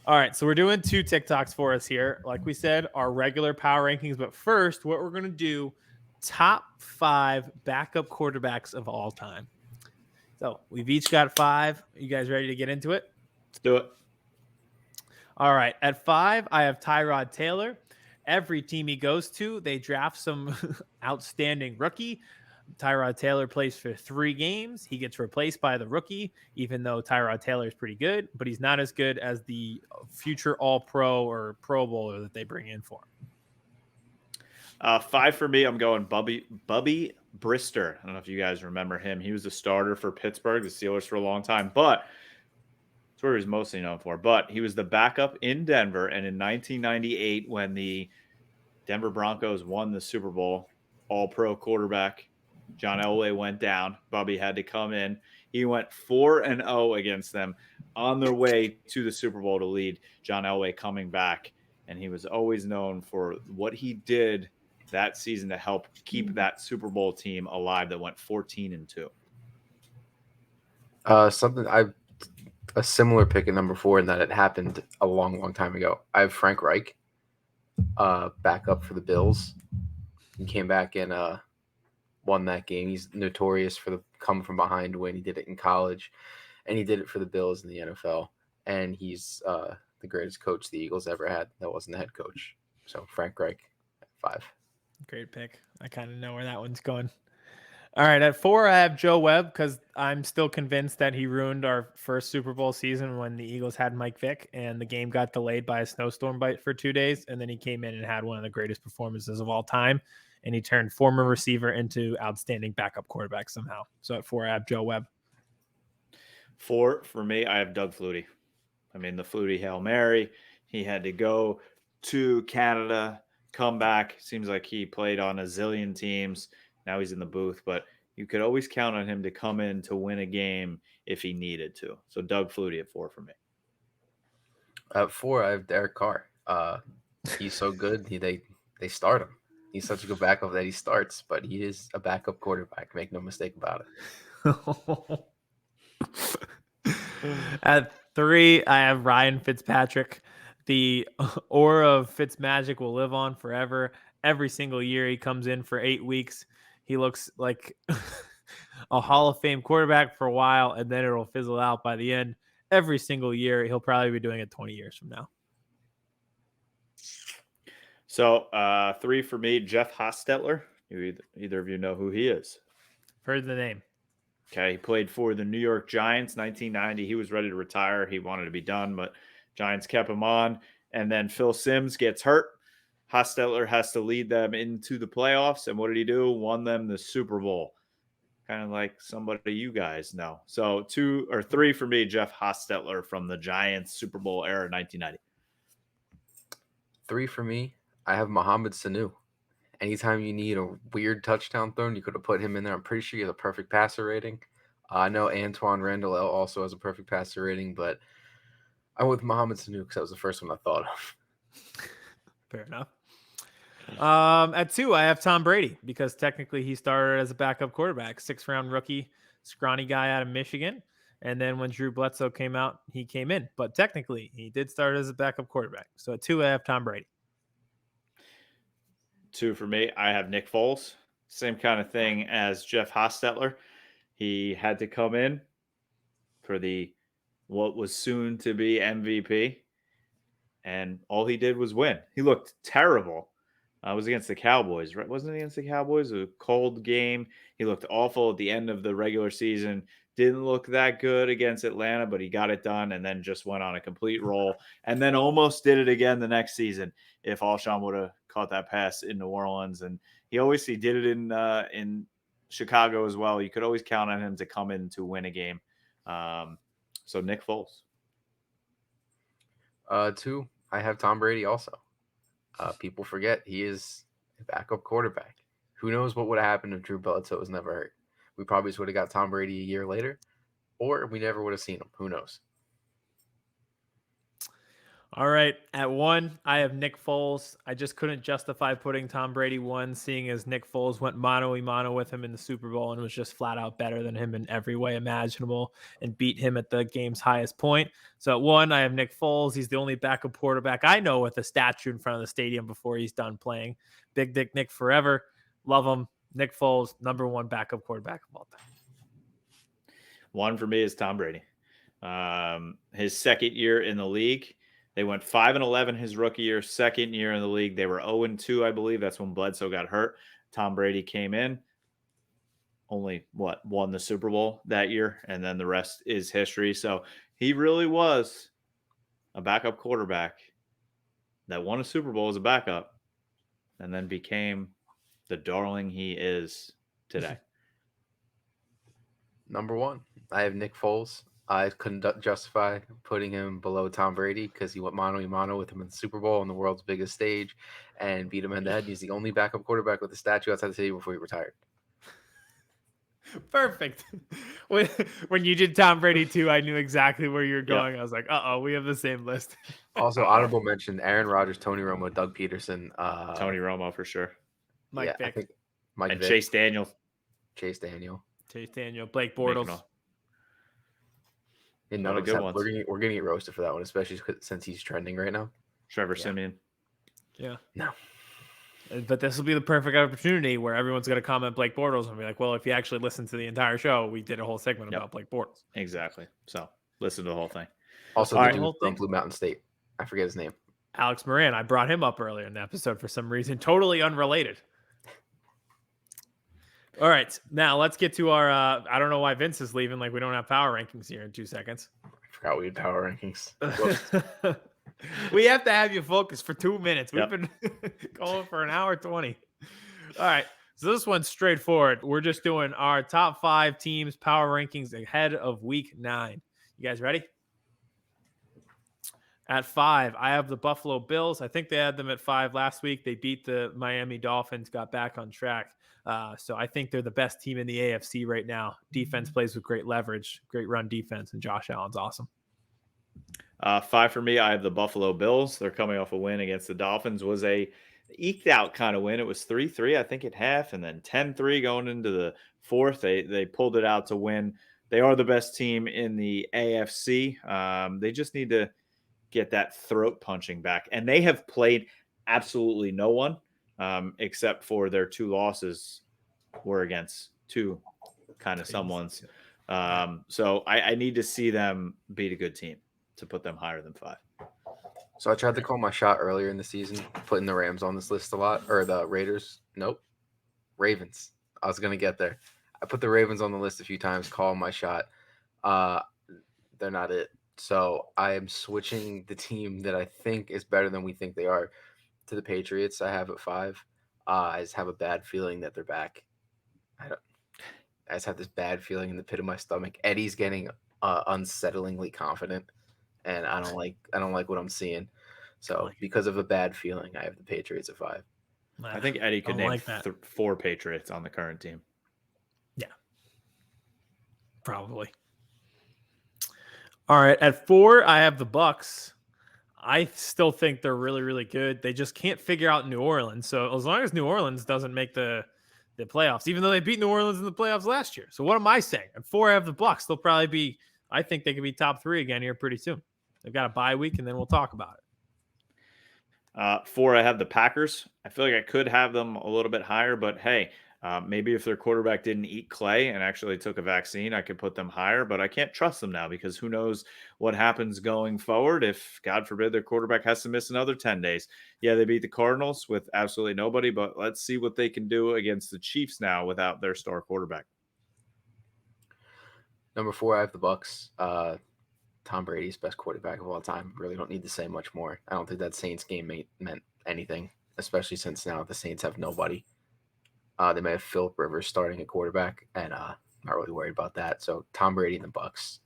All right, so we're doing 2 TikToks for us here. Like we said, our regular power rankings. But first, what we're going to do, top 5 backup quarterbacks of all time. So we've each got 5. Are you guys ready to get into it? Let's do it. All right, at 5, I have Tyrod Taylor. Every team he goes to, they draft some outstanding rookie. Tyrod Taylor plays for 3 games. He gets replaced by the rookie, even though Tyrod Taylor is pretty good, but he's not as good as the future All-Pro or Pro Bowler that they bring in for him. 5 for me. I'm going Bubby Brister. I don't know if you guys remember him. He was a starter for Pittsburgh, the Steelers, for a long time, but that's what he was mostly known for. But he was the backup in Denver, and in 1998, when the Denver Broncos won the Super Bowl, All-Pro quarterback John Elway went down. Bubby had to come in. He went 4-0 against them on their way to the Super Bowl to lead. John Elway coming back, and he was always known for what he did that season to help keep that Super Bowl team alive that went 14-2. A similar pick at number 4 in that it happened a long, long time ago. I have Frank Reich, backup for the Bills. He came back and won that game. He's notorious for the come from behind win. He did it in college, and he did it for the Bills in the NFL. And he's the greatest coach the Eagles ever had. That wasn't the head coach. So Frank Reich at 5. Great pick. I kind of know where that one's going. All right, at 4, I have Joe Webb because I'm still convinced that he ruined our first Super Bowl season when the Eagles had Mike Vick and the game got delayed by a snowstorm for 2 days. And then he came in and had one of the greatest performances of all time. And he turned former receiver into outstanding backup quarterback somehow. So at 4, I have Joe Webb. 4 for me, I have Doug Flutie. I mean, the Flutie Hail Mary. He had to go to Canada, come back. Seems like he played on a zillion teams. Now he's in the booth, but you could always count on him to come in to win a game if he needed to. So Doug Flutie at 4 for me. At 4, I have Derek Carr. He's so good. They start him. He's such a good backup that he starts, but he is a backup quarterback. Make no mistake about it. At 3, I have Ryan Fitzpatrick. The aura of Fitzmagic will live on forever. Every single year he comes in for 8 weeks. He looks like a Hall of Fame quarterback for a while, and then it'll fizzle out by the end. Every single year, he'll probably be doing it 20 years from now. So 3 for me, Jeff Hostetler. Either of you know who he is? Heard the name. Okay, he played for the New York Giants, 1990. He was ready to retire. He wanted to be done, but Giants kept him on. And then Phil Simms gets hurt. Hostetler has to lead them into the playoffs. And what did he do? Won them the Super Bowl. Kind of like somebody you guys know. So 2 or 3 for me, Jeff Hostetler from the Giants Super Bowl era, 1990. 3 for me. I have Mohamed Sanu. Anytime you need a weird touchdown thrown, you could have put him in there. I'm pretty sure he has a perfect passer rating. I know Antoine Randall also has a perfect passer rating, but I went with Mohamed Sanu because that was the first one I thought of. Fair enough. At 2, I have Tom Brady because technically he started as a backup quarterback, 6th-round rookie, scrawny guy out of Michigan. And then when Drew Bledsoe came out, he came in. But technically, he did start as a backup quarterback. So at 2, I have Tom Brady. 2 for me. I have Nick Foles. Same kind of thing as Jeff Hostetler. He had to come in for the what was soon to be MVP. And all he did was win. He looked terrible. It was against the Cowboys, right? Wasn't it against the Cowboys? It was a cold game. He looked awful at the end of the regular season. Didn't look that good against Atlanta, but he got it done and then just went on a complete roll. And then almost did it again the next season if Alshon would have caught that pass in New Orleans. And he did it in Chicago as well. You could always count on him to come in to win a game. So Nick Foles. 2, I have Tom Brady also. People forget he is a backup quarterback. Who knows what would have happened if Drew Bledsoe was never hurt? We probably would have got Tom Brady a year later, or we never would have seen him. Who knows? All right. At 1, I have Nick Foles. I just couldn't justify putting Tom Brady 1, seeing as Nick Foles went mano-a-mano with him in the Super Bowl and was just flat out better than him in every way imaginable and beat him at the game's highest point. So at 1, I have Nick Foles. He's the only backup quarterback I know with a statue in front of the stadium before he's done playing. Big Dick Nick forever. Love him. Nick Foles, number 1 backup quarterback of all time. 1 for me is Tom Brady. His second year in the league, they went 5-11 his rookie year. Second year in the league, they were 0-2, I believe. That's when Bledsoe got hurt. Tom Brady came in, only won the Super Bowl that year, and then the rest is history. So he really was a backup quarterback that won a Super Bowl as a backup and then became the darling he is today. Number 1, I have Nick Foles. I couldn't justify putting him below Tom Brady because he went mano-a-mano with him in the Super Bowl on the world's biggest stage and beat him in the head. He's the only backup quarterback with a statue outside the city before he retired. Perfect. When you did Tom Brady 2, I knew exactly where you were going. Yep. I was like, uh-oh, we have the same list. Also, honorable mention, Aaron Rodgers, Tony Romo, Doug Peterson. Tony Romo for sure. Mike Vick. And Vick. Chase Daniel, Blake Bortles. And none of good ones. We're gonna get roasted for that one, especially since he's trending right now. Trevor Siemian. Yeah. No. But this will be the perfect opportunity where everyone's going to comment Blake Bortles and be like, well, if you actually listen to the entire show, we did a whole segment about Blake Bortles. Exactly. So listen to the whole thing. Also, the dude from Blue Mountain State. I forget his name. Alex Moran. I brought him up earlier in the episode for some reason. Totally unrelated. All right. Now let's get to our, I don't know why Vince is leaving. Like we don't have power rankings here in 2 seconds. I forgot we had power rankings. We have to have you focus for 2 minutes. We've been going for an hour 20. All right. So this one's straightforward. We're just doing our top 5 teams power rankings ahead of week 9. You guys ready? At 5, I have the Buffalo Bills. I think they had them at 5 last week. They beat the Miami Dolphins, got back on track. So I think they're the best team in the AFC right now. Defense plays with great leverage, great run defense, and Josh Allen's awesome. 5 for me, I have the Buffalo Bills. They're coming off a win against the Dolphins. Was a eked out kind of win. It was 3-3, I think, at half, and then 10-3 going into the fourth. They pulled it out to win. They are the best team in the AFC. They just need to get that throat punching back. And they have played absolutely no one except for their 2 losses were against 2 kind of someones. So I need to see them beat a good team to put them higher than 5. So I tried to call my shot earlier in the season, putting the Rams on this list a lot, or the Raiders. Nope. Ravens. I was going to get there. I put the Ravens on the list a few times, call my shot. They're not it. So I am switching the team that I think is better than we think they are to the Patriots. I have at 5. I just have a bad feeling that they're back. I just have this bad feeling in the pit of my stomach. Eddie's getting unsettlingly confident, and I don't like what I'm seeing. So because of a bad feeling, I have the Patriots at 5. I think Eddie could name like that. 4 Patriots on the current team. Yeah, probably. All right, at 4, I have the Bucks. I still think they're really, really good. They just can't figure out New Orleans. So as long as New Orleans doesn't make the playoffs, even though they beat New Orleans in the playoffs last year. So what am I saying? At 4, I have the Bucks. They'll probably be. I think they could be top 3 again here pretty soon. They've got a bye week, and then we'll talk about it. 4, I have the Packers. I feel like I could have them a little bit higher, but hey, maybe if their quarterback didn't eat clay and actually took a vaccine, I could put them higher, but I can't trust them now because who knows what happens going forward if, God forbid, their quarterback has to miss another 10 days. Yeah, they beat the Cardinals with absolutely nobody, but let's see what they can do against the Chiefs now without their star quarterback. Number 4, I have the Bucks. Tom Brady's best quarterback of all time. Really don't need to say much more. I don't think that Saints game meant anything, especially since now the Saints have nobody. They may have Philip Rivers starting at quarterback, and not really worried about that. So Tom Brady and the Bucks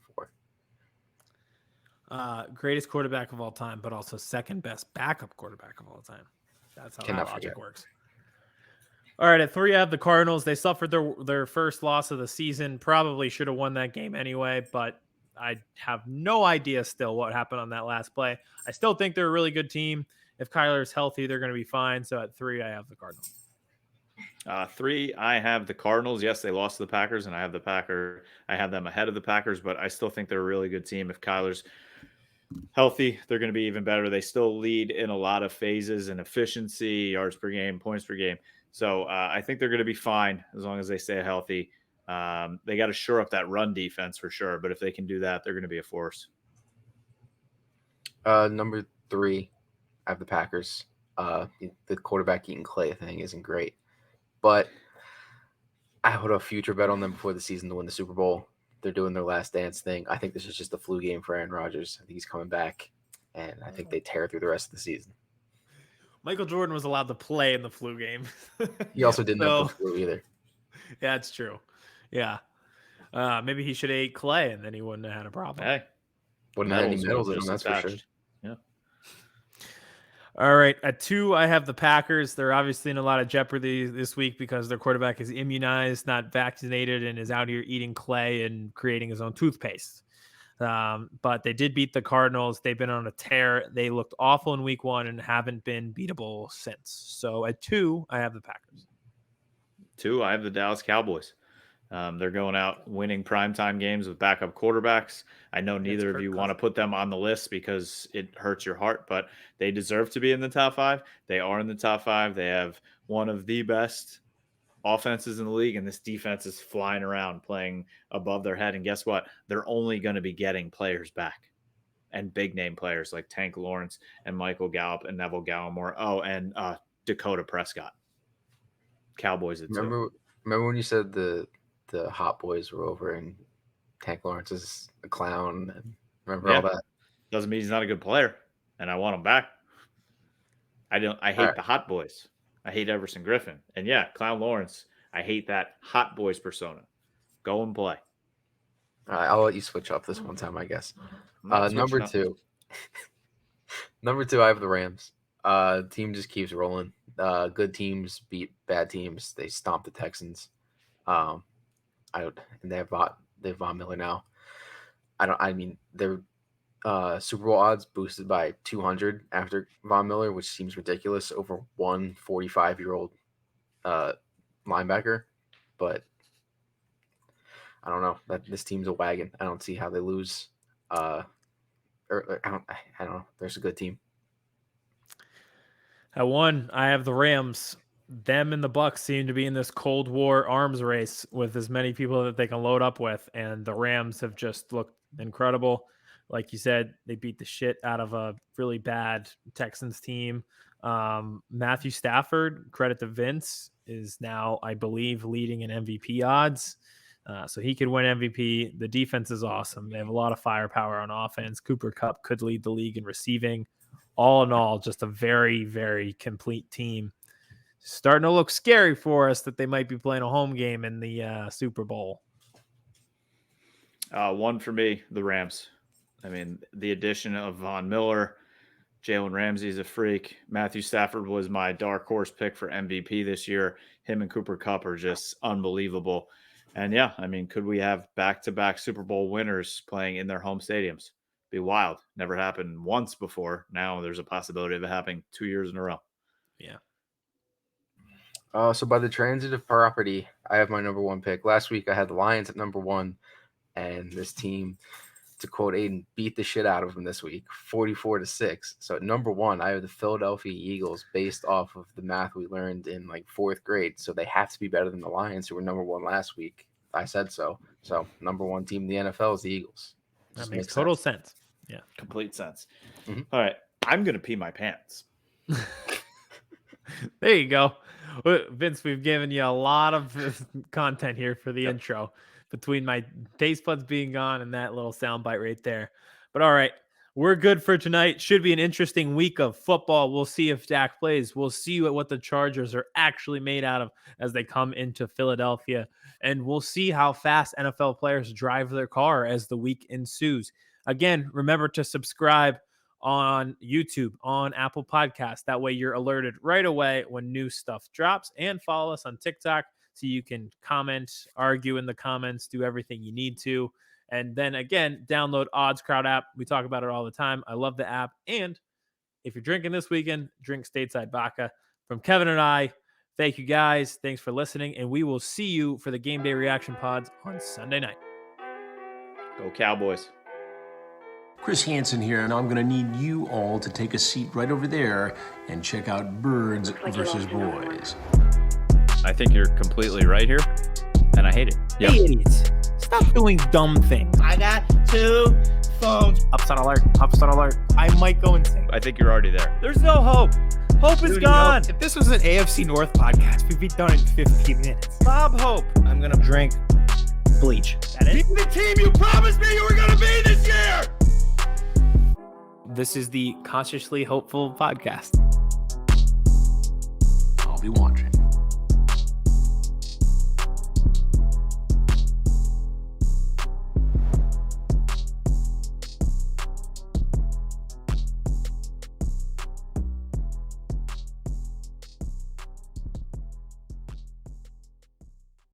4. Greatest quarterback of all time, but also second best backup quarterback of all time. That's how that logic works. All right, at 3, I have the Cardinals. They suffered their first loss of the season. Probably should have won that game anyway, but I have no idea still what happened on that last play. I still think they're a really good team. If Kyler's healthy, they're going to be fine. So at 3, I have the Cardinals. 3, I have the Cardinals. Yes, they lost to the Packers, and I have them ahead of the Packers, but I still think they're a really good team. If Kyler's healthy, they're going to be even better. They still lead in a lot of phases and efficiency, yards per game, points per game. So I think they're going to be fine as long as they stay healthy. They got to shore up that run defense for sure, but if they can do that, they're going to be a force. Number 3, I have the Packers. The quarterback eating clay thing isn't great, but I put a future bet on them before the season to win the Super Bowl. They're doing their last dance thing. I think this is just a flu game for Aaron Rodgers. I think he's coming back, and I think they tear through the rest of the season. Michael Jordan was allowed to play in the flu game. He also didn't have the flu either. Yeah, it's true. Yeah. Maybe he should have ate clay, and then he wouldn't have had a problem. Hey. Wouldn't have any medals in him, that's for sure. Yeah. All right. At 2, I have the Packers. They're obviously in a lot of jeopardy this week because their quarterback is immunized, not vaccinated, and is out here eating clay and creating his own toothpaste. But they did beat the Cardinals. They've been on a tear. They looked awful in week 1 and haven't been beatable since. So at 2, I have the Packers. 2, I have the Dallas Cowboys. They're going out winning primetime games with backup quarterbacks. I know neither of you want to put them on the list because it hurts your heart, but they deserve to be in the top 5. They are in the top 5. They have one of the best offenses in the league, and this defense is flying around playing above their head. And guess what? They're only going to be getting players back, and big name players like Tank Lawrence and Michael Gallup and Neville Gallimore. Oh, and Dakota Prescott. Cowboys at 2. Remember when you said the Hot Boys were over and Tank Lawrence is a clown? And remember all that? Doesn't mean he's not a good player, and I want him back. I hate the Hot Boys. I hate Everson Griffin. And yeah, Clown Lawrence, I hate that Hot Boys persona. Go and play. All right, I'll let you switch up this one time, I guess. Number 2. Number 2, I have the Rams. Team just keeps rolling. Good teams beat bad teams. They stomp the Texans. And they have Von Miller now. Their Super Bowl odds boosted by 200 after Von Miller, which seems ridiculous over one 45-year-old linebacker. But I don't know. This team's a wagon. I don't see how they lose. I don't know. There's a good team. At 1, I have the Rams. Them and the Bucs seem to be in this Cold War arms race with as many people that they can load up with, and the Rams have just looked incredible. Like you said, they beat the shit out of a really bad Texans team. Matthew Stafford, credit to Vince. is now, I believe, leading in MVP odds. So he could win MVP. The defense is awesome. They have a lot of firepower on offense. Cooper Kupp could lead the league in receiving. All in all, just a very, very complete team. Starting to look scary for us that they might be playing a home game in the Super Bowl. One for me, the Rams. I mean, the addition of Von Miller, Jalen Ramsey's a freak. Matthew Stafford was my dark horse pick for MVP this year. Him and Cooper Kupp are just unbelievable. And yeah, I mean, could we have back-to-back Super Bowl winners playing in their home stadiums? Be wild. Never happened once before. Now there's a possibility of it happening 2 years in a row. Yeah. So by the transitive property, I have my number one pick. Last week I had the Lions at number one, and this team, to quote Aiden, beat the shit out of them this week, 44-6. So at number one, I have the Philadelphia Eagles based off of the math we learned in like fourth grade. So they have to be better than the Lions, who were number one last week. I said so. So number one team in the NFL is the Eagles. That makes total sense. Yeah. Complete sense. Mm-hmm. All right. I'm going to pee my pants. There you go. Vince, we've given you a lot of content here for the intro between my taste buds being gone and that little soundbite right there. But all right, we're good for tonight. Should be an interesting week of football. We'll see if Dak plays. We'll see what the Chargers are actually made out of as they come into Philadelphia. And we'll see how fast NFL players drive their car as the week ensues. Again, remember to subscribe on YouTube, on Apple Podcasts. That way you're alerted right away when new stuff drops, and follow us on TikTok so you can comment, argue in the comments, do everything you need to. And then again, download Odds Crowd app. We talk about it all the time. I love the app. And if you're drinking this weekend, drink Stateside Vodka. From Kevin and I, thank you guys. Thanks for listening. And we will see you for the game day reaction pods on Sunday night. Go Cowboys. Chris Hansen here, and I'm going to need you all to take a seat right over there and check out Birds versus Boys. I think you're completely right here, and I hate it. Hey, idiots. Stop doing dumb things. I got 2 phones. Upset alert. Upset alert. I might go insane. I think you're already there. There's no hope. Hope is gone. If this was an AFC North podcast, we'd be done in 15 minutes. Bob Hope. I'm going to drink bleach. That Be it? the team you promised me you were going to be this year. This is the Consciously Hopeful podcast. I'll be watching.